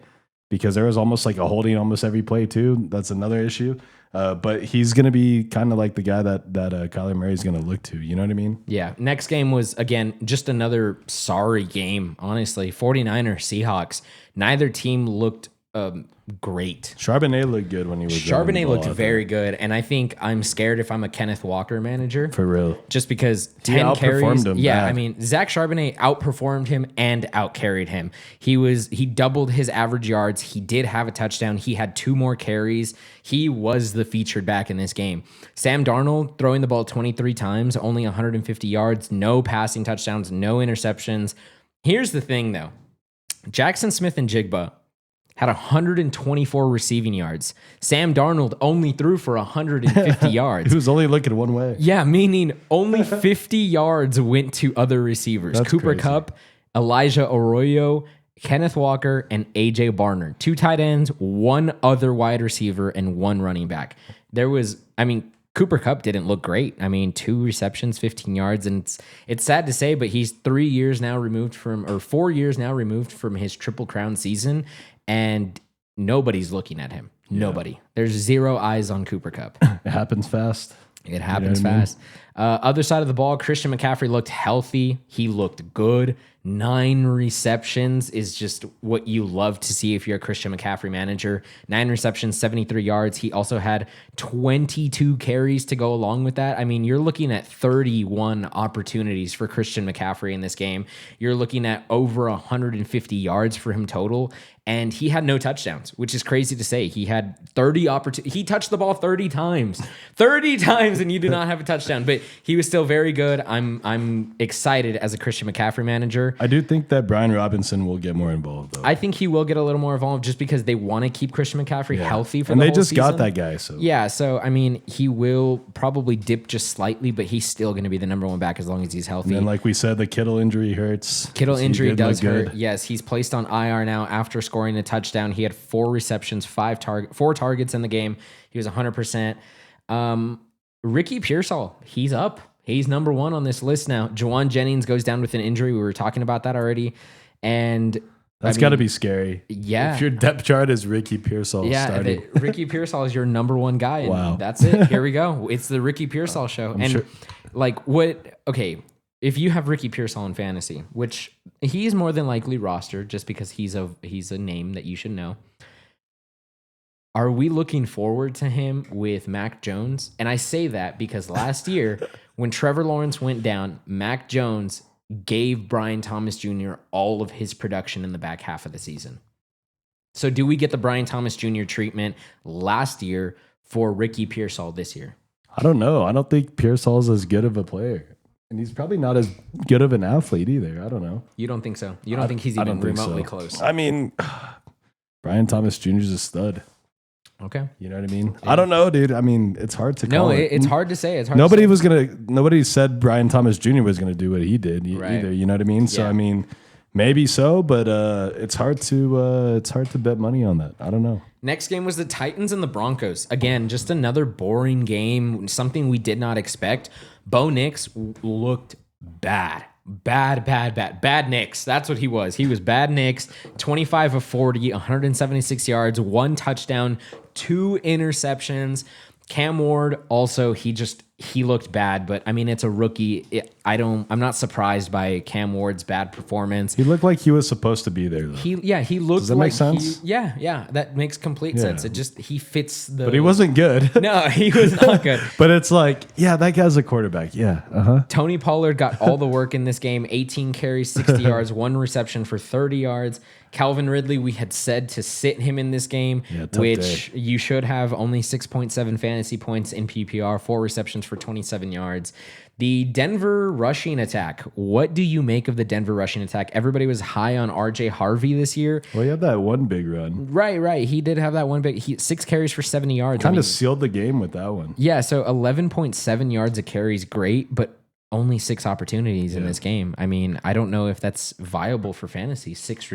because there was almost a holding almost every play too. That's another issue. But he's going to be kind of like the guy that Kyler Murray's going to look to. You know what I mean? Yeah. Next game was, again, just another sorry game, honestly. 49ers, Seahawks. Neither team looked great. Charbonnet looked good when he was Charbonnet looked very good, and I think I'm scared if I'm a Kenneth Walker manager. For real. Just because He 10 carries. outperformed him Yeah, bad. I mean, Zach Charbonnet outperformed him and outcarried him. He doubled his average yards. He did have a touchdown. He had 2 more carries. He was the featured back in this game. Sam Darnold throwing the ball 23 times, only 150 yards, no passing touchdowns, no interceptions. Here's the thing, though. Jackson Smith and Jigba had 124 receiving yards. Sam Darnold only threw for 150 yards. He was only looking one way. Yeah, meaning only 50 yards went to other receivers. That's Cooper crazy. Kupp, Elijah Arroyo, Kenneth Walker, and A.J. Barner. 2 tight ends, 1 other wide receiver, and 1 running back. Cooper Kupp didn't look great. 2 receptions, 15 yards, and it's sad to say, but he's 4 years now removed from his Triple Crown season, and nobody's looking at him. Yeah. Nobody. There's 0 eyes on Cooper Kupp. It happens fast. It happens fast. Other side of the ball, Christian McCaffrey looked healthy. He looked good. 9 receptions is just what you love to see if you're a Christian McCaffrey manager. 9 receptions, 73 yards. He also had 22 carries to go along with that. You're looking at 31 opportunities for Christian McCaffrey in this game. You're looking at over 150 yards for him total. And he had no touchdowns, which is crazy to say. He had 30 opportunities. He touched the ball 30 times. 30 times, and you do not have a touchdown. But he was still very good. I'm excited as a Christian McCaffrey manager. I do think that Brian Robinson will get more involved, though. I think he will get a little more involved just because they want to keep Christian McCaffrey healthy for and the they whole just season. got that guy. So Yeah, so, he will probably dip just slightly, but he's still going to be the number 1 back as long as he's healthy. And like we said, the Kittle injury hurts. Kittle He injury did does look hurt. good. Yes, he's placed on IR now after scoring a touchdown. He had 4 receptions, 4 targets in the game. He was 100%. Ricky Pearsall, he's up. He's number 1 on this list now. Juwan Jennings goes down with an injury. We were talking about that already. And That's got to be scary. Yeah. If your depth chart is Ricky Pearsall starting. Ricky Pearsall is your number 1 guy. And Wow. that's it. Here we go. It's the Ricky Pearsall show. If you have Ricky Pearsall in fantasy, which he's more than likely rostered just because he's a name that you should know. Are we looking forward to him with Mac Jones? And I say that because last year when Trevor Lawrence went down, Mac Jones gave Brian Thomas Jr. all of his production in the back half of the season. So do we get the Brian Thomas Jr. treatment last year for Ricky Pearsall this year? I don't know. I don't think Pearsall's as good of a player. And he's probably not as good of an athlete either. I don't know. You don't think so? You don't think he's even remotely close? Brian Thomas Jr. is a stud. Okay. You know what I mean? Yeah. I don't know, dude. It's hard to call. It's hard to say. Nobody said Brian Thomas Jr. was gonna do what he did either. You know what I mean? So maybe so, but it's hard to bet money on that. I don't know. Next game was the Titans and the Broncos. Again, just another boring game, something we did not expect. Bo Nix looked bad. Bad Nix. That's what he was. He was bad Nix. 25 of 40, 176 yards, 1 touchdown, 2 interceptions. Cam Ward also, he looked bad, but it's a rookie. I'm not surprised by Cam Ward's bad performance. He looked like he was supposed to be there, though. He looked. Does that make sense? That makes complete sense. He fits the. But he wasn't good. No, he was not good. But it's that guy's a quarterback. Yeah. Tony Pollard got all the work in this game. 18 carries, 60 yards, 1 reception for 30 yards. Calvin Ridley, we had said to sit him in this game, which you should have only 6.7 fantasy points in PPR, 4 receptions for 27 yards. The Denver rushing attack. What do you make of the Denver rushing attack? Everybody was high on RJ Harvey this year. Well, he had that one big run. Right. He did have that one big. 6 carries for 70 yards. Kind of sealed the game with that one. Yeah, so 11.7 yards a carry is great, but only 6 opportunities in this game. I don't know if that's viable for fantasy. 6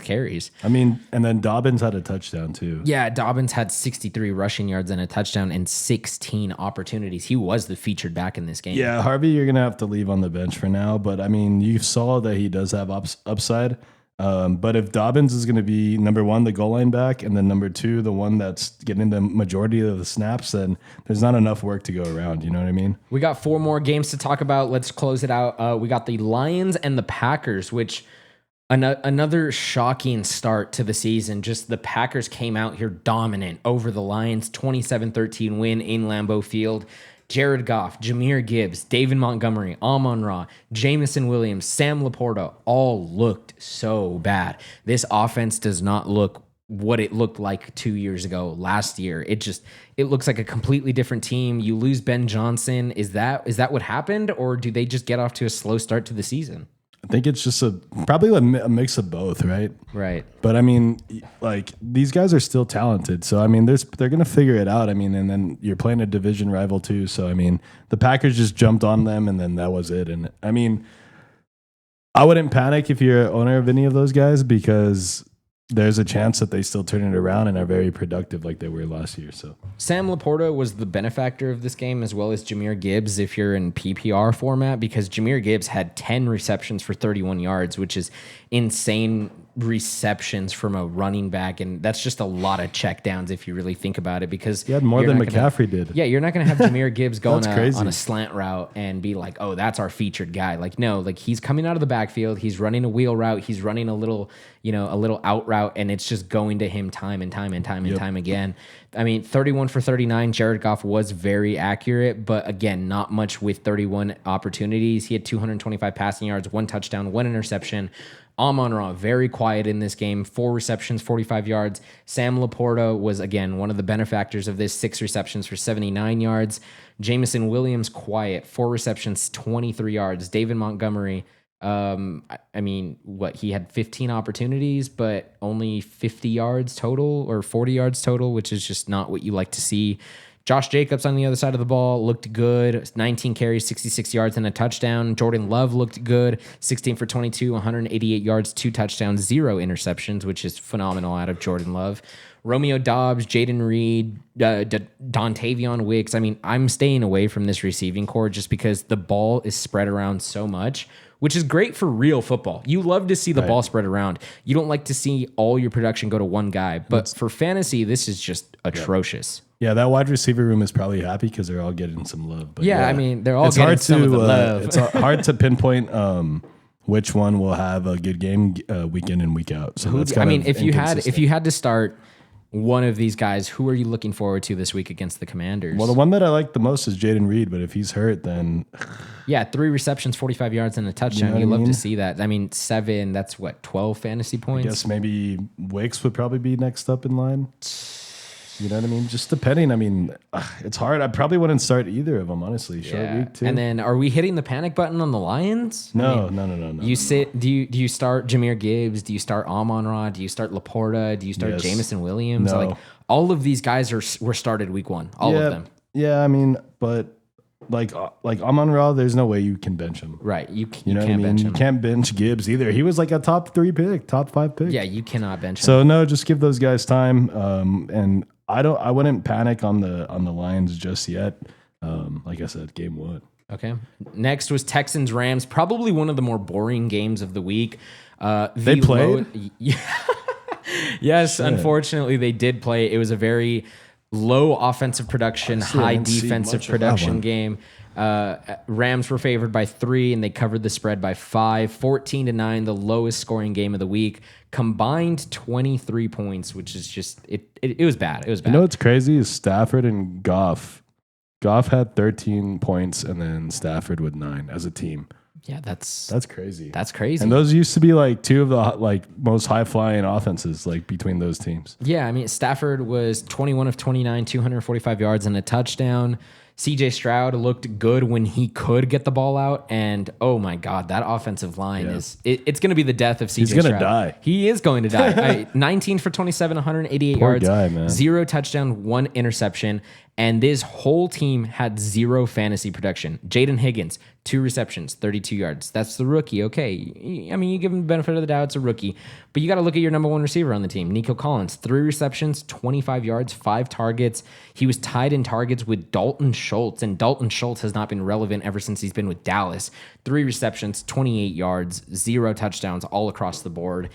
carries. And then Dobbins had a touchdown too. Yeah, Dobbins had 63 rushing yards and a touchdown and 16 opportunities. He was the featured back in this game. Yeah, Harvey, you're gonna have to leave on the bench for now. But you saw that he does have upside. But if Dobbins is going to be number 1, the goal line back, and then number 2, the one that's getting the majority of the snaps, then there's not enough work to go around. You know what I mean? We got 4 more games to talk about. Let's close it out. We got the Lions and the Packers, which Another shocking start to the season. Just the Packers came out here dominant over the Lions, 27-13 win in Lambeau Field. Jared Goff, Jahmyr Gibbs, David Montgomery, Amon-Ra, Jameson Williams, Sam Laporta all looked so bad. This offense does not look what it looked like 2 years ago, last year. It looks like a completely different team. You lose Ben Johnson. Is that what happened, or do they just get off to a slow start to the season? I think it's just probably a mix of both, right? Right. But I mean, like, these guys are still talented, so I mean, they're gonna figure it out. I mean, and then you're playing a division rival too, so I mean, the Packers just jumped on them, and then that was it. And I mean, I wouldn't panic if you're an owner of any of those guys, because there's a chance that they still turn it around and are very productive like they were last year. So Sam Laporta was the benefactor of this game, as well as Jahmyr Gibbs if you're in PPR format, because Jahmyr Gibbs had 10 receptions for 31 yards, which is insane receptions from a running back, and that's just a lot of checkdowns if you really think about it, because he had more than McCaffrey did. Yeah, you're not going to have Jahmyr Gibbs going on a slant route and be like, oh, that's our featured guy. Like, no, like, he's coming out of the backfield, he's running a wheel route, he's running a little out route, and it's just going to him time and time again. I mean, 31 for 39, Jared Goff was very accurate, but again, not much with 31 opportunities. He had 225 passing yards, 1 touchdown, 1 interception. Amon-Ra, very quiet in this game, 4 receptions, 45 yards. Sam Laporta was, again, one of the benefactors of this, 6 receptions for 79 yards. Jameson Williams, quiet, 4 receptions, 23 yards. David Montgomery, I mean, he had 15 opportunities, but only 50 yards total, or 40 yards total, which is just not what you like to see. Josh Jacobs on the other side of the ball looked good. 19 carries, 66 yards, and a touchdown. Jordan Love looked good. 16 for 22, 188 yards, 2 touchdowns, 0 interceptions, which is phenomenal out of Jordan Love. Romeo Doubs, Jaden Reed, Dontavion Wicks. I mean, I'm staying away from this receiving core just because the ball is spread around so much, which is great for real football. You love to see the ball spread around. You don't like to see all your production go to one guy. But for fantasy, this is just atrocious. Yeah, that wide receiver room is probably happy because they're all getting some love. But I mean, they're all getting some of the love. It's hard to pinpoint which one will have a good game week in and week out. So that's kind of if you had to start one of these guys, who are you looking forward to this week against the Commanders? Well, the one that I like the most is Jaden Reed, but if he's hurt, then 3 receptions, 45 yards, and a touchdown. You love to see that. I mean, 7, that's 12 fantasy points? I guess maybe Wicks would probably be next up in line. You know what I mean? Just depending. I mean, it's hard. I probably wouldn't start either of them, honestly. Short week too. And then, are we hitting the panic button on the Lions? No. You sit. Do you start Jahmyr Gibbs? Do you start Amon-Ra? Do you start Laporta? Do you start Jameson Williams? No. Like, all of these guys were started week 1. All of them. Yeah, I mean, but like Amon-Ra, there's no way you can bench him. Right. You know what I mean? bench him. You can't bench Gibbs either. He was like a top 3 pick, top 5 pick. Yeah, you cannot bench him. So no, just give those guys time. And I wouldn't panic on the Lions just yet. Like I said, game 1. Okay. Next was Texans Rams, probably one of the more boring games of the week. They played? Yes, shit. Unfortunately they did play. It was a very low offensive production, high defensive production game. Rams were favored by 3 and they covered the spread by 5, 14-9, the lowest scoring game of the week. Combined 23 points, which is just it was bad. It was bad. You know what's crazy is Stafford and Goff. Goff had 13 points and then Stafford with 9 as a team. Yeah, that's crazy. That's crazy. And those used to be like 2 of the most high flying offenses between those teams. Yeah, I mean, Stafford was 21 of 29, 245 yards and a touchdown. CJ Stroud looked good when he could get the ball out, and oh my God, that offensive line it's going to be the death of CJ Stroud. He's going to die. He is going to die. 19 for 27, 188 Poor yards, guy, man. 0 touchdown, 1 interception, and this whole team had 0 fantasy production. Jaden Higgins, 2 receptions, 32 yards. That's the rookie. Okay. I mean, you give him the benefit of the doubt. It's a rookie. But you got to look at your number 1 receiver on the team, Nico Collins. 3 receptions, 25 yards, 5 targets. He was tied in targets with Dalton Schultz, and Dalton Schultz has not been relevant ever since he's been with Dallas. 3 receptions, 28 yards, 0 touchdowns all across the board.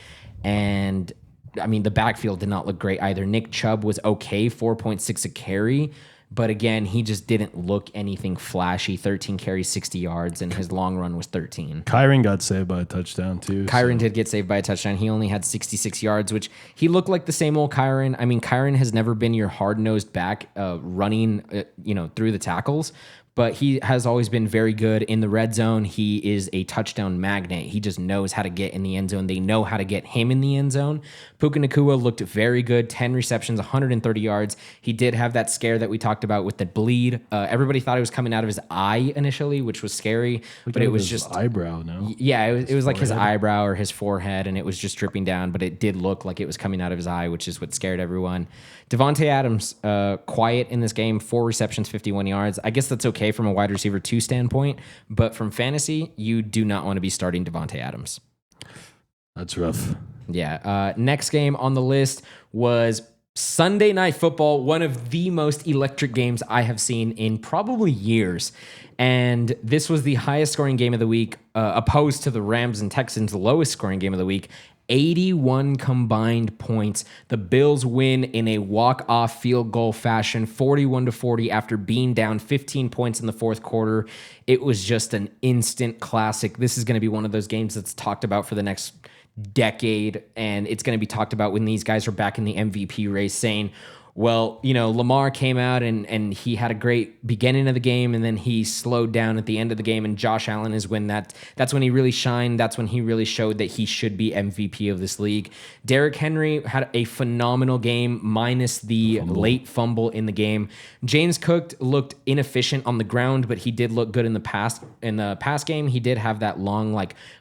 And, I mean, the backfield did not look great either. Nick Chubb was okay, 4.6 a carry. But again, he just didn't look anything flashy. 13 carries, 60 yards, and his long run was 13. Kyren got saved by a touchdown too. Kyren did get saved by a touchdown. He only had 66 yards, which he looked like the same old Kyren. I mean, Kyren has never been your hard-nosed back running, through the tackles, but he has always been very good in the red zone. He is a touchdown magnet. He just knows how to get in the end zone. They know how to get him in the end zone. Puka Nacua looked very good, 10 receptions, 130 yards. He did have that scare that we talked about with the bleed. Everybody thought it was coming out of his eye initially, which was scary, but it was just eyebrow. No, yeah, it was like his eyebrow or his forehead, and it was just dripping down. But it did look like it was coming out of his eye, which is what scared everyone. Devontae Adams, quiet in this game, 4 receptions, 51 yards. I guess that's okay from a wide receiver 2 standpoint, but from fantasy, you do not want to be starting Devontae Adams. That's rough. Yeah. Next game on the list was Sunday Night Football, one of the most electric games I have seen in probably years. And this was the highest scoring game of the week, opposed to the Rams and Texans' lowest scoring game of the week. 81 combined points. The Bills win in a walk-off field goal fashion, 41-40 after being down 15 points in the fourth quarter. It was just an instant classic. This is going to be one of those games that's talked about for the next decade, and it's going to be talked about when these guys are back in the MVP race saying, well, Lamar came out and he had a great beginning of the game, and then he slowed down at the end of the game, and Josh Allen is when that's when he really shined. That's when he really showed that he should be MVP of this league. Derrick Henry had a phenomenal game, minus the late fumble in the game. James Cook looked inefficient on the ground, but he did look good in the pass game. He did have that long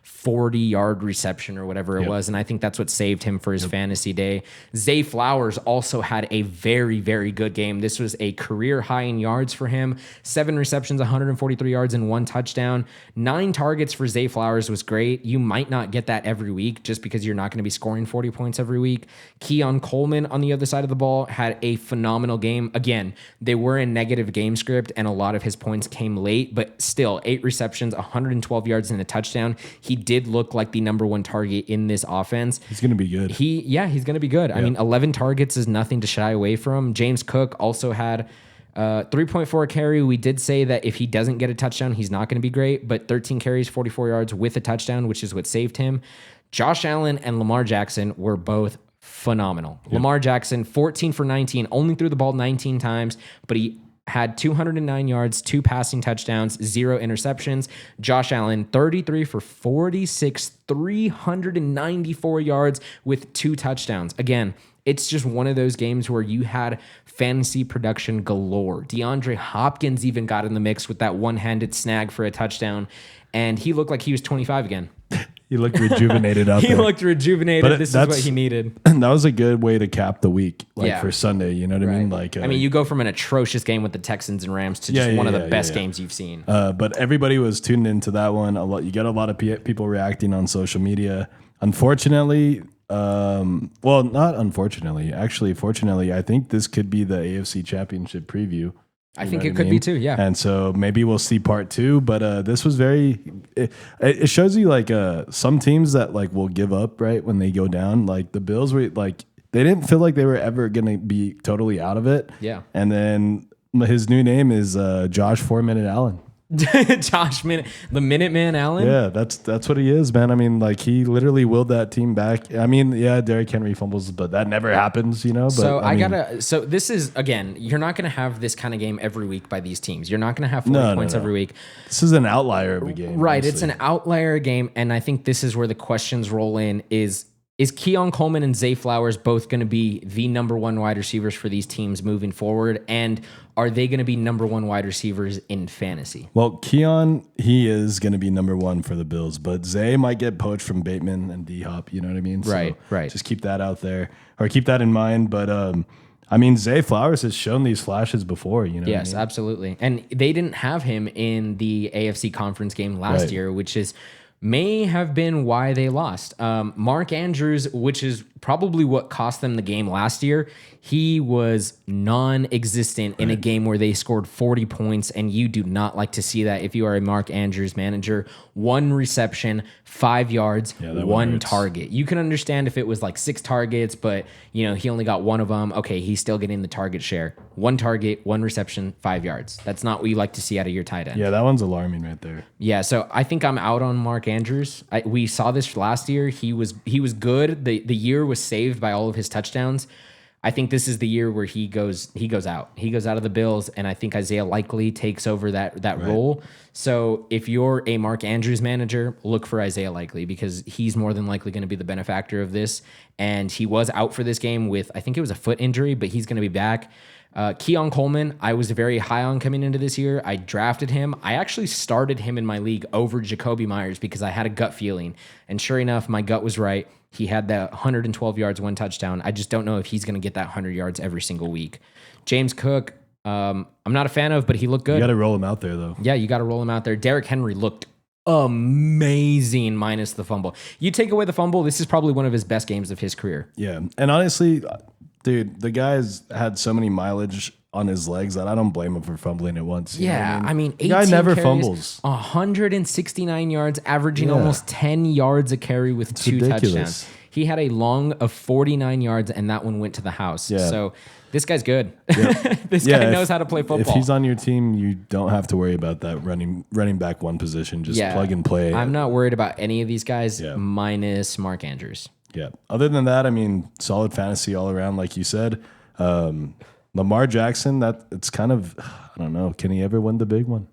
40-yard reception or whatever it was, and I think that's what saved him for his fantasy day. Zay Flowers also had a very, very good game. This was a career high in yards for him. 7 receptions, 143 yards, and 1 touchdown. 9 targets for Zay Flowers was great. You might not get that every week just because you're not going to be scoring 40 points every week. Keon Coleman on the other side of the ball had a phenomenal game. Again, they were in negative game script, and a lot of his points came late, but still, 8 receptions, 112 yards, and a touchdown. He did look like the number 1 target in this offense. He's going to be good. He's going to be good. I mean, 11 targets is nothing to shy away from. James Cook also had 3.4 carry. We did say that if he doesn't get a touchdown, he's not going to be great, but 13 carries, 44 yards with a touchdown, which is what saved him. Josh Allen and Lamar Jackson were both phenomenal. Yep. Lamar Jackson, 14 for 19, only threw the ball 19 times, but he had 209 yards, 2 passing touchdowns, 0 interceptions. Josh Allen, 33 for 46, 394 yards with 2 touchdowns. Again, it's just one of those games where you had fantasy production galore. DeAndre Hopkins even got in the mix with that one-handed snag for a touchdown, and he looked like he was 25 again. He looked rejuvenated out there. He looked rejuvenated. But this is what he needed. That was a good way to cap the week, for Sunday. You know what I mean? I mean, you go from an atrocious game with the Texans and Rams to just one of the best games you've seen. But everybody was tuned into that one. You got a lot of people reacting on social media. Unfortunately, not unfortunately, actually, fortunately, I think this could be the AFC Championship preview. I think it could be too, yeah. And so maybe we'll see part 2, but this was it shows you some teams that will give up right when they go down. Like the Bills were they didn't feel like they were ever going to be totally out of it. Yeah. And then his new name is Josh 4-Minute Allen. Josh the Minuteman Allen. Yeah, that's what he is, man. I mean, he literally willed that team back. I mean, yeah, Derrick Henry fumbles, but that never happens, But so this is, again, you're not gonna have this kind of game every week by these teams. You're not gonna have 40 points every week. This is an outlier of a game, right? honestly. It's an outlier game, and I think this is where the questions roll in. Is Keon Coleman and Zay Flowers both going to be the number 1 wide receivers for these teams moving forward? And are they going to be number 1 wide receivers in fantasy? Well, Keon, he is going to be number 1 for the Bills, but Zay might get poached from Bateman and D-Hop, you know what I mean? Right. Just keep that out there, or keep that in mind. But, I mean, Zay Flowers has shown these flashes before, you know? Yes, what I mean? Absolutely. And they didn't have him in the AFC conference game last year, which is may have been why they lost. Mark Andrews, which is probably what cost them the game last year, he was non-existent in a game where they scored 40 points, and you do not like to see that if you are a Mark Andrews manager. 1 reception, 5 yards, 1 target. You can understand if it was like 6 targets, but he only got 1 of them. Okay, he's still getting the target share. 1 target, 1 reception, 5 yards. That's not what you like to see out of your tight end. Yeah, that one's alarming right there. Yeah, so I think I'm out on Mark Andrews. We saw this last year. He was good. The year was saved by all of his touchdowns. I think this is the year where he goes out. He goes out of the Bills, and I think Isaiah Likely takes over that role. So if you're a Mark Andrews manager, look for Isaiah Likely because he's more than likely going to be the benefactor of this. And he was out for this game with, I think it was a foot injury, but he's going to be back. Keon Coleman, I was very high on coming into this year. I drafted him. I actually started him in my league over Jacoby Myers because I had a gut feeling. And sure enough, my gut was right. He had that 112 yards, 1 touchdown. I just don't know if he's going to get that 100 yards every single week. James Cook, I'm not a fan of, but he looked good. You got to roll him out there, though. Yeah, you got to roll him out there. Derrick Henry looked amazing minus the fumble. You take away the fumble, this is probably one of his best games of his career. Yeah, and honestly, dude, the guy's had so many mileage on his legs that I don't blame him for fumbling it once. Yeah, I mean 18 the guy never carries, fumbles. 169 yards, averaging almost 10 yards a carry with 2 touchdowns. He had a long of 49 yards, and that one went to the house. Yeah. So this guy's good. Yeah. This guy knows how to play football. If he's on your team, you don't have to worry about that running back one position. Just plug and play. I'm not worried about any of these guys minus Mark Andrews. Yeah. Other than that, I mean, solid fantasy all around, like you said. Lamar Jackson, it's kind of, I don't know. Can he ever win the big one?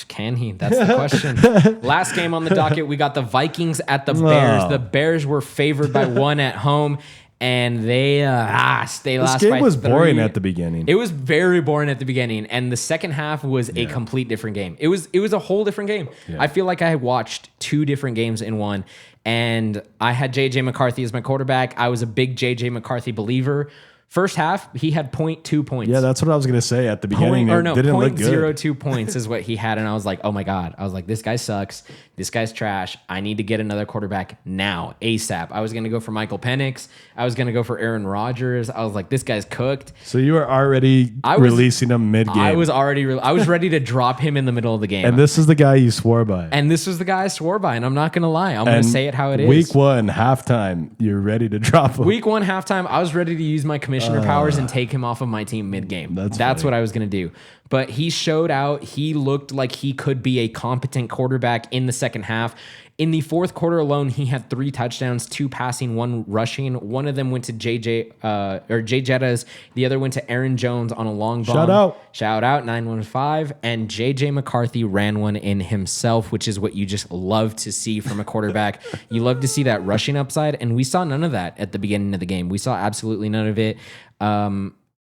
Can he? That's the question. Last game on the docket, we got the Vikings at the Bears. The Bears were favored by 1 at home, and they lost by 3. This game was boring at the beginning. It was very boring at the beginning, and the second half was a complete different game. It was a whole different game. Yeah. I feel like I had watched 2 different games in one, and I had J.J. McCarthy as my quarterback. I was a big J.J. McCarthy believer. First half, he had 0.2 points. Yeah, that's what I was going to say at the beginning. It didn't look good. 0.02 points is what he had, and I was like, oh my God. I was like, this guy sucks. This guy's trash. I need to get another quarterback now, ASAP. I was going to go for Michael Penix. I was going to go for Aaron Rodgers. I was like, this guy's cooked. So you were already releasing him mid-game. I was ready to drop him in the middle of the game. And this is the guy you swore by. And this was the guy I swore by, and I'm not going to lie. I'm going to say it how it is. Week 1, halftime, you're ready to drop him. Week 1, halftime, I was ready to use my commissioner powers and take him off of my team mid-game. That's what I was going to do. But he showed out. He looked like he could be a competent quarterback in the second half. In the fourth quarter alone, he had 3 touchdowns, 2 passing, 1 rushing. One of them went to Jay Jettas. The other went to Aaron Jones on a long bomb. Shout out 915. And J.J. McCarthy ran one in himself, which is what you just love to see from a quarterback. You love to see that rushing upside, and we saw none of that at the beginning of the game. We saw absolutely none of it.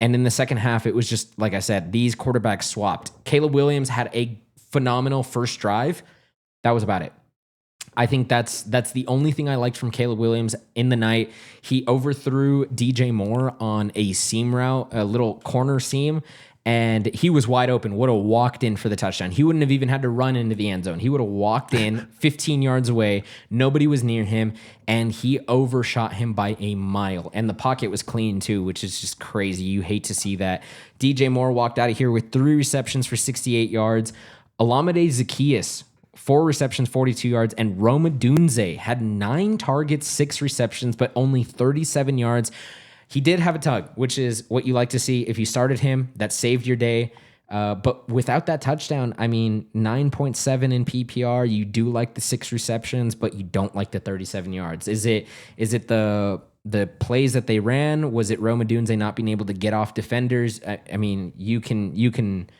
And in the second half, it was just, like I said, these quarterbacks swapped. Caleb Williams had a phenomenal first drive. That was about it. I think that's the only thing I liked from Caleb Williams in the night. He overthrew DJ Moore on a seam route, a little corner seam, and he was wide open, would have walked in for the touchdown. He wouldn't have even had to run into the end zone. He would have walked in 15 yards away. Nobody was near him, and he overshot him by a mile. And the pocket was clean too, which is just crazy. You hate to see that. DJ Moore walked out of here with 3 receptions for 68 yards. Olamide Zaccheaus, 4 receptions, 42 yards, and Roma Dunze had 9 targets, 6 receptions, but only 37 yards. He did have a tug, which is what you like to see. If you started him, that saved your day. But without that touchdown, I mean, 9.7 in PPR. You do like the 6 receptions, but you don't like the 37 yards. Is it the plays that they ran? Was it Roma Dunze not being able to get off defenders? I mean, you can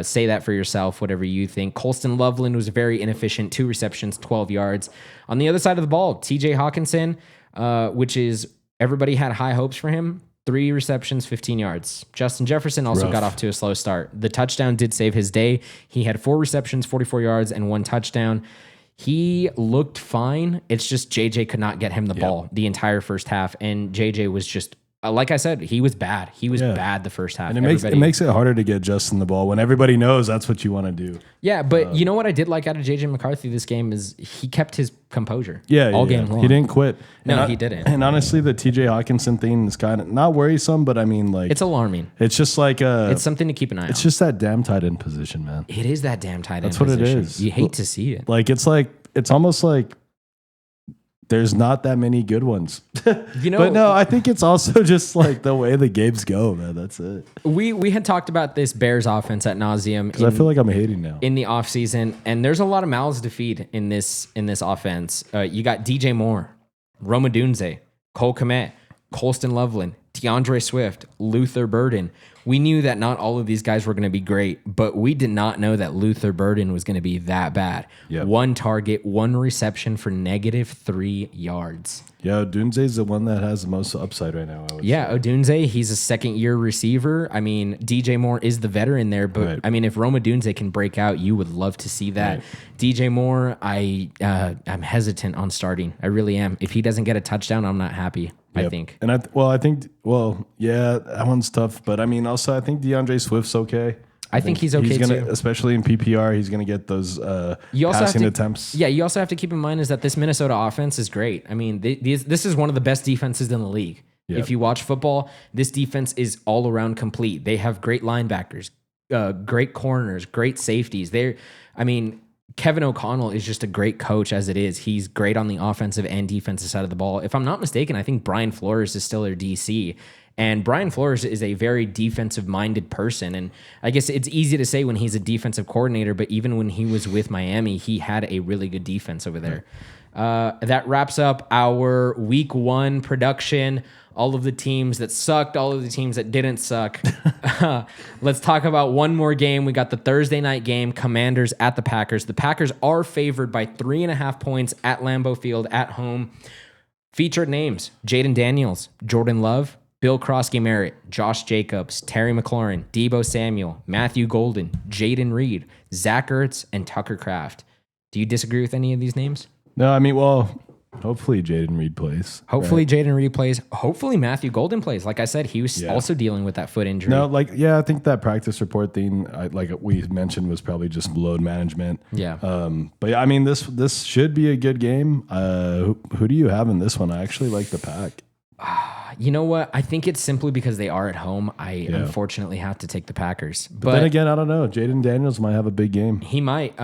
say that for yourself, whatever you think. Colston Loveland was very inefficient, 2 receptions, 12 yards. On the other side of the ball, TJ Hawkinson, which is everybody had high hopes for him, 3 receptions, 15 yards. Justin Jefferson also got off to a slow start. The touchdown did save his day. He had 4 receptions, 44 yards, and 1 touchdown. He looked fine. It's just JJ could not get him the ball the entire first half, and JJ was just like I said, he was bad. He was bad the first half. And it makes it harder to get Justin the ball when everybody knows that's what you want to do. Yeah, but you know what I did like out of J.J. McCarthy this game is he kept his composure. All game long. He didn't quit. No, he didn't. And honestly, the T.J. Hawkinson thing is kind of not worrisome, but I mean, like, it's alarming. It's just like it's something to keep an eye on. It's just that damn tight end position, man. It is that damn tight end. That's what position. it is. You hate to see it. Like it's almost like there's not that many good ones. You know, but no, I think it's also just like the way the games go, man. That's it. We had talked about this Bears offense at nauseum. Because I feel like I'm hating now. In the offseason, and there's a lot of mouths to feed in this offense. You got DJ Moore, Roma Dunze, Cole Kmet, Colston Loveland, DeAndre Swift, Luther Burden. We knew that not all of these guys were going to be great, but we did not know that Luther Burden was going to be that bad. Yep. 1 target, 1 reception for -3 yards. Yeah, Odunze's the one that has the most upside right now. Odunze, he's a second-year receiver. I mean, DJ Moore is the veteran there, but right. I mean, if Roma Dunze can break out, you would love to see that. Right. DJ Moore, I'm hesitant on starting. I really am. If he doesn't get a touchdown, I'm not happy. Yep. I think. And that one's tough. But I mean, also, I think DeAndre Swift's okay. I think he's okay too. too. Especially in PPR, he's going to get those passing attempts. Yeah, you also have to keep in mind is that this Minnesota offense is great. I mean, this is one of the best defenses in the league. Yep. If you watch football, this defense is all around complete. They have great linebackers, great corners, great safeties. Kevin O'Connell is just a great coach as it is. He's great on the offensive and defensive side of the ball. If I'm not mistaken, I think Brian Flores is still their DC. And Brian Flores is a very defensive-minded person. And I guess it's easy to say when he's a defensive coordinator, but even when he was with Miami, he had a really good defense over there. That wraps up our week 1 production. All of the teams that sucked, all of the teams that didn't suck. Let's talk about one more game. We got the Thursday night game, Commanders at the Packers. The Packers are favored by 3.5 points at Lambeau Field at home. Featured names, Jaden Daniels, Jordan Love, Bill Krosky-Merritt, Josh Jacobs, Terry McLaurin, Deebo Samuel, Matthew Golden, Jaden Reed, Zach Ertz, and Tucker Kraft. Do you disagree with any of these names? No, hopefully Jaden Reed plays. Hopefully Jaden Reed plays. Hopefully Matthew Golden plays. Like I said, he was also dealing with that foot injury. No, I think that practice report thing, like we mentioned, was probably just load management. Yeah. But yeah, I mean, this should be a good game. Who do you have in this one? I actually like the Pack. You know what? I think it's simply because they are at home. I unfortunately have to take the Packers. But then again, I don't know. Jaden Daniels might have a big game. He might.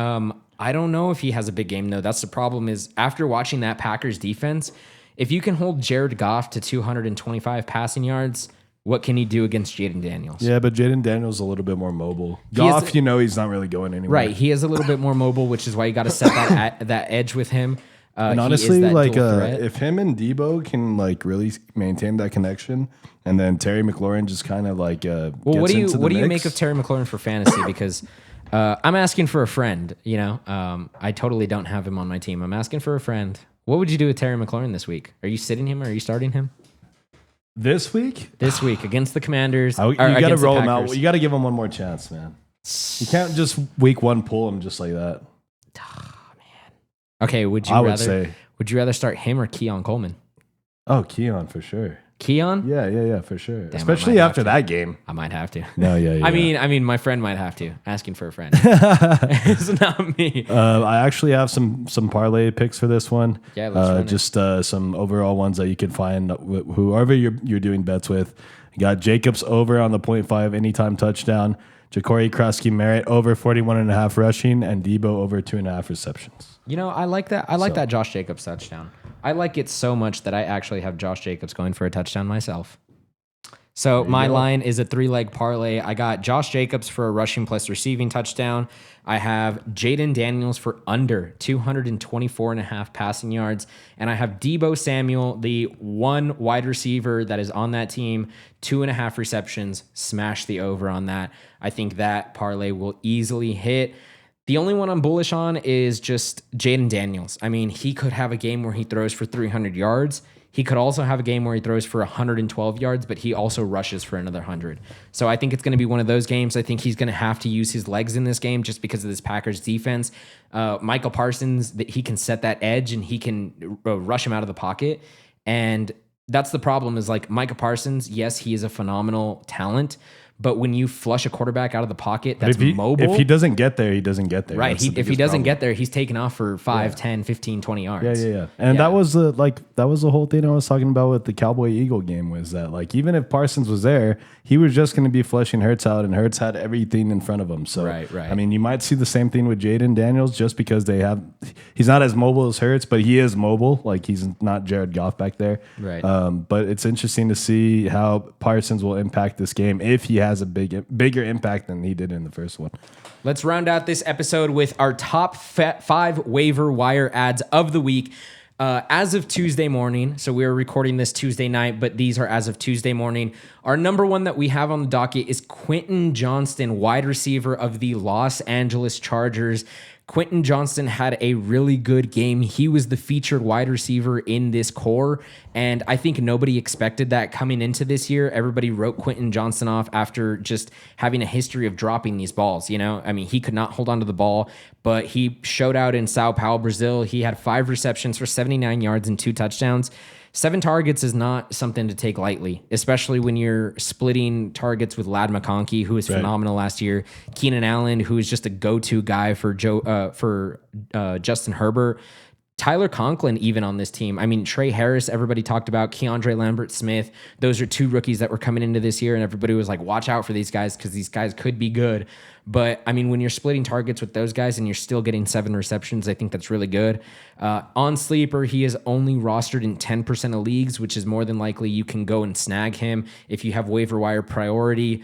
I don't know if he has a big game, though. That's the problem is after watching that Packers defense, if you can hold Jared Goff to 225 passing yards, what can you do against Jaden Daniels? Yeah, but Jaden Daniels is a little bit more mobile. Goff, he's not really going anywhere. Right. He is a little bit more mobile, which is why you got to set that edge with him. And honestly, if him and Deebo can really maintain that connection, and then Terry McLaurin just kind of what do you make of Terry McLaurin for fantasy? Because I'm asking for a friend. I totally don't have him on my team. I'm asking for a friend. What would you do with Terry McLaurin this week? Are you sitting him or are you starting him? This week? This week against the Commanders. You got to roll him out. You got to give him one more chance, man. You can't just week 1 pull him just like that. Okay, would you rather start him or Keon Coleman? Oh, Keon for sure. Keon? Yeah, for sure. Damn, especially after that game. I might have to. No, yeah. I mean, my friend might have to. Asking for a friend. It's not me. I actually have some parlay picks for this one. Yeah, let's run it. Some overall ones that you can find whoever you're doing bets with. You got Jacobs over on the 0.5 anytime touchdown. Ja'Cory Krosky-Merritt over 41.5 rushing, and Deebo over 2.5 receptions. I like that. I like that Josh Jacobs touchdown. I like it so much that I actually have Josh Jacobs going for a touchdown myself. So my line is a 3-leg parlay. I got Josh Jacobs for a rushing plus receiving touchdown. I have Jaden Daniels for under 224.5 passing yards. And I have Deebo Samuel, the one wide receiver that is on that team, 2.5 receptions. Smash the over on that. I think that parlay will easily hit. The only one I'm bullish on is just Jaden Daniels. I mean, he could have a game where he throws for 300 yards. He could also have a game where he throws for 112 yards, but he also rushes for another 100. So I think it's going to be one of those games. I think he's going to have to use his legs in this game just because of this Packers defense. Michael Parsons, he can set that edge and he can rush him out of the pocket. And that's the problem is like Micah Parsons. Yes, he is a phenomenal talent. But when you flush a quarterback out of the pocket that's mobile. If he doesn't get there, he doesn't get there. Right. If he doesn't get there, he's taking off for 5, 10, 15, 20 yards. Yeah. And that was the whole thing I was talking about with the Cowboy-Eagle game was that, like, even if Parsons was there, he was just going to be flushing Hurts out, and Hurts had everything in front of him. So, right. I mean, you might see the same thing with Jaden Daniels just because he's not as mobile as Hurts, but he is mobile. Like, he's not Jared Goff back there. Right. But it's interesting to see how Parsons will impact this game if he has a bigger impact than he did in the first one. Let's round out this episode with our top 5 waiver wire ads of the week. As of Tuesday morning, so we're recording this Tuesday night, but these are as of Tuesday morning. Our number one that we have on the docket is Quentin Johnston, wide receiver of the Los Angeles Chargers. Quentin Johnston had a really good game. He was the featured wide receiver in this core, and I think nobody expected that coming into this year. Everybody wrote Quentin Johnston off after just having a history of dropping these balls. You know, I mean, he could not hold on to the ball, but he showed out in Sao Paulo, Brazil. He had 5 receptions for 79 yards and 2 touchdowns. 7 targets is not something to take lightly, especially when you're splitting targets with Ladd McConkey, who was phenomenal last year. Keenan Allen, who is just a go-to guy for Justin Herbert. Tyler Conklin even on this team. I mean, Trey Harris, everybody talked about. Keandre Lambert-Smith. Those are 2 rookies that were coming into this year, and everybody was like, watch out for these guys because these guys could be good. But, I mean, when you're splitting targets with those guys and you're still getting 7 receptions, I think that's really good. On Sleeper, he is only rostered in 10% of leagues, which is more than likely you can go and snag him if you have waiver wire priority.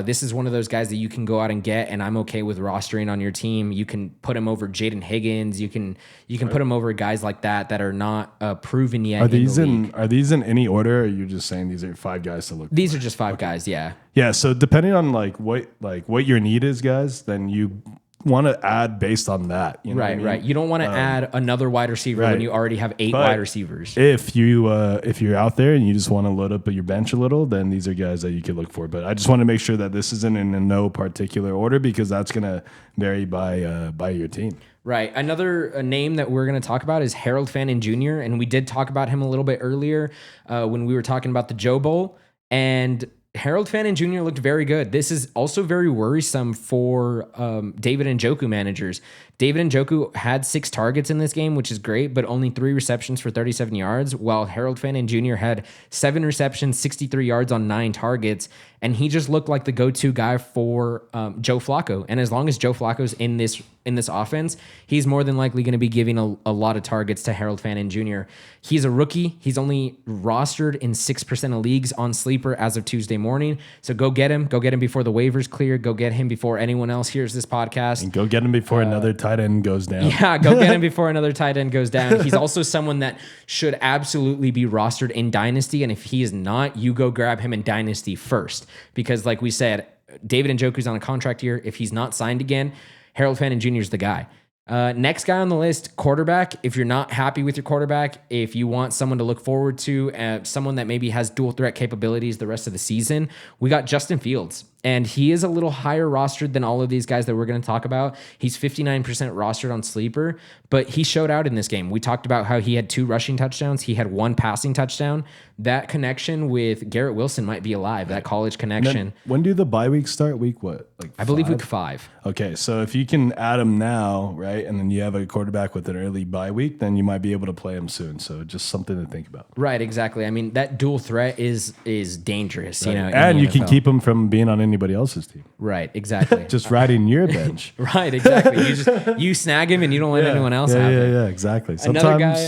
This is one of those guys that you can go out and get, and I'm okay with rostering on your team. You can put him over Jaden Higgins. You can put him over guys like that are not proven yet. Are these in any order? Or are you just saying these are 5 guys to look for? These are just 5 guys, yeah. Yeah, so depending on what your need is, guys, then you want to add based on that. You know what I mean? Right. You don't want to add another wide receiver when you already have 8 wide receivers. If you're out there and you just want to load up your bench a little, then these are guys that you could look for. But I just want to make sure that this isn't in no particular order because that's going to vary by your team. Right. Another name that we're going to talk about is Harold Fannin Jr., and we did talk about him a little bit earlier when we were talking about the Joe Bowl, and Harold Fannin Jr. looked very good. This is also very worrisome for David Njoku managers. David Njoku had 6 targets in this game, which is great, but only 3 receptions for 37 yards, while Harold Fannin Jr. had 7 receptions, 63 yards on 9 targets, and he just looked like the go-to guy for Joe Flacco. And as long as Joe Flacco's in this offense, he's more than likely going to be giving a lot of targets to Harold Fannin Jr. He's a rookie. He's only rostered in 6% of leagues on Sleeper as of Tuesday morning. So go get him. Go get him before the waivers clear. Go get him before anyone else hears this podcast. And go get him before another tight end goes down. Yeah, go get him before another tight end goes down. He's also someone that should absolutely be rostered in Dynasty. And if he is not, you go grab him in Dynasty first. Because like we said, David Njoku's on a contract year. If he's not signed again, Harold Fannin Jr. is the guy. Next guy on the list, quarterback. If you're not happy with your quarterback, if you want someone to look forward to, someone that maybe has dual threat capabilities the rest of the season, we got Justin Fields. And he is a little higher rostered than all of these guys that we're going to talk about. He's 59% rostered on Sleeper, but he showed out in this game. We talked about how he had 2 rushing touchdowns. He had 1 passing touchdown. That connection with Garrett Wilson might be alive, that college connection. When do the bye weeks start? Week what? I believe week 5. Okay, so if you can add him now, right, and then you have a quarterback with an early bye week, then you might be able to play him soon. So just something to think about. Right, exactly. I mean, that dual threat is dangerous, you know. And you can keep him from being on anybody else's team. Right, exactly. Just riding your bench. Right, exactly. You snag him and you don't let anyone else have him. Yeah, exactly. Sometimes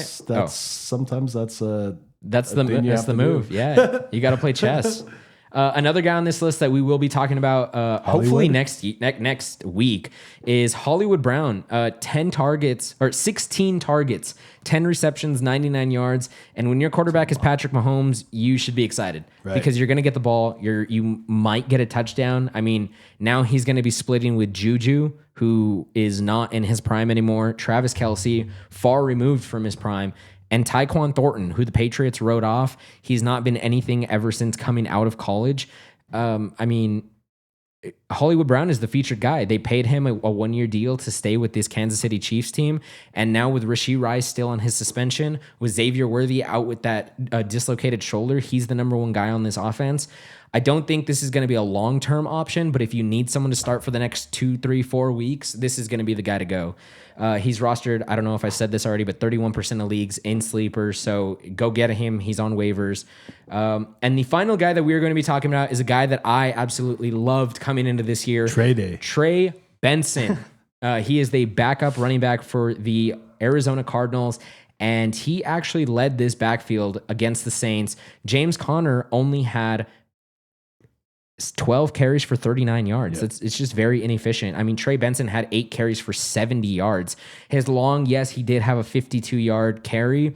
that's the move. Yeah, you got to play chess. Another guy on this list that we will be talking about hopefully next week is Hollywood Brown. 16 targets, 10 receptions, 99 yards. And when your quarterback is Patrick Mahomes, you should be excited because you're going to get the ball. You might get a touchdown. I mean, now he's going to be splitting with Juju, who is not in his prime anymore. Travis Kelce, far removed from his prime. And Tyquan Thornton, who the Patriots wrote off, he's not been anything ever since coming out of college. I mean, Hollywood Brown is the featured guy. They paid him a 1-year deal to stay with this Kansas City Chiefs team. And now with Rashee Rice still on his suspension, with Xavier Worthy out with that dislocated shoulder, he's the number one guy on this offense. I don't think this is going to be a long-term option, but if you need someone to start for the next 2, 3, 4 weeks, this is going to be the guy to go. He's rostered, I don't know if I said this already, but 31% of leagues in sleepers. So go get him. He's on waivers. And the final guy that we're going to be talking about is a guy that I absolutely loved coming into this year. Trey Benson. He is the backup running back for the Arizona Cardinals. And he actually led this backfield against the Saints. James Conner only had 12 carries for 39 yards. Yeah. It's just very inefficient. I mean, Trey Benson had 8 carries for 70 yards. His long, yes, he did have a 52-yard carry,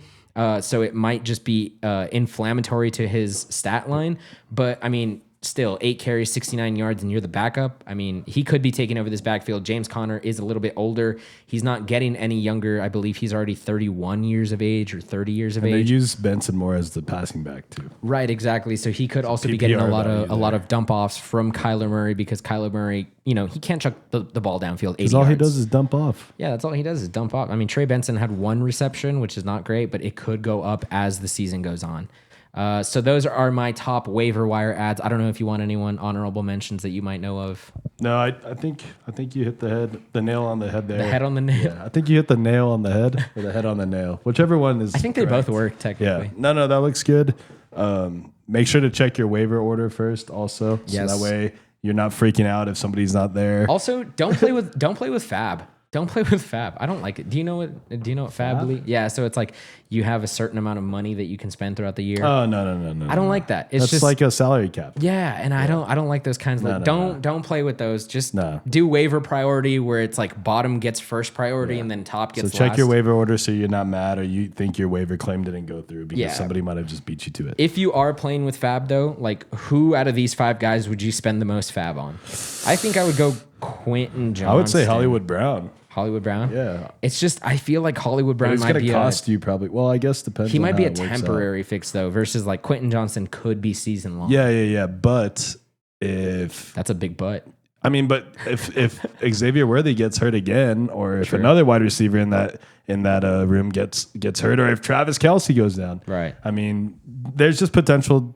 so it might just be inflammatory to his stat line. But, I mean, still, 8 carries, 69 yards, and you're the backup. I mean, he could be taking over this backfield. James Conner is a little bit older. He's not getting any younger. I believe he's already 31 years of age or 30 years of age. They use Benson more as the passing back, too. Right, exactly. So he could also be getting a lot of dump offs from Kyler Murray because Kyler Murray, you know, he can't chuck the ball downfield 80 yards. All he does is dump off. Yeah, that's all he does is dump off. I mean, Trey Benson had 1 reception, which is not great, but it could go up as the season goes on. So those are my top waiver wire ads. I don't know if you want anyone honorable mentions that you might know of. No, I think you hit the nail on the head there. The head on the nail. Yeah, I think you hit the nail on the head or the head on the nail, whichever one is. I think correct. They both work technically. Yeah, no, that looks good. Make sure to check your waiver order first, also, so that way you're not freaking out if somebody's not there. Also, don't play with Fab. Don't play with Fab. I don't like it. Do you know what Fab League? Yeah, so it's like you have a certain amount of money that you can spend throughout the year. Oh no. I don't like that. It's just like a salary cap. Yeah, and I don't like those kinds of don't play with those. Just do waiver priority where it's like bottom gets first priority and then top gets last. So check your waiver order so you're not mad or you think your waiver claim didn't go through because somebody might have just beat you to it. If you are playing with Fab though, like who out of these 5 guys would you spend the most Fab on? I think I would go Quentin Johnston. I would say Hollywood Brown. Hollywood Brown? Yeah. It's just, I feel like Hollywood Brown might be... It's going to cost you probably... Well, I guess depends on He might be a temporary fix, though, versus like Quentin Johnston could be season long. Yeah. But if... That's a big but. I mean, but if Xavier Worthy gets hurt again, or if another wide receiver in that room gets hurt, or if Travis Kelce goes down... Right. I mean, there's just potential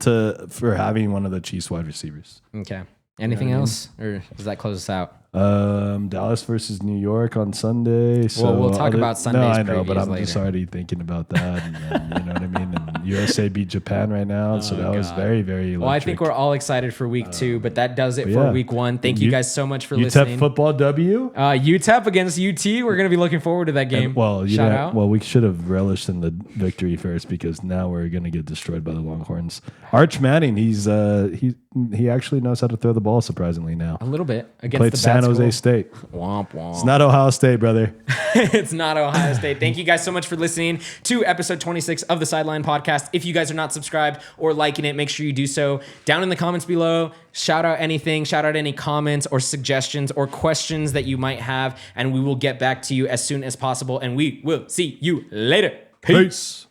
for having one of the Chiefs wide receivers. Okay. Anything else? Or does that close us out? Dallas versus New York on Sunday. So we'll talk about Sunday's No, I know, but I'm later. just already thinking about that. And then, you know what I mean? And USA beat Japan right now. So that was very, very electric. Well, I think we're all excited for week 2, but that does it for week 1. Thank you guys so much for listening. UTEP football W? UTEP against UT. We're going to be looking forward to that game. Shout out. Well, we should have relished in the victory first because now we're going to get destroyed by the Longhorns. Arch Manning, he actually knows how to throw the ball surprisingly now. A little bit against Played the San Jose State. Womp womp. It's not Ohio State, brother. It's not Ohio State. Thank you guys so much for listening to episode 26 of the Sideline Podcast. If you guys are not subscribed or liking it, make sure you do so. Down in the comments below, shout out any comments or suggestions or questions that you might have, and we will get back to you as soon as possible, and we will see you later. Peace.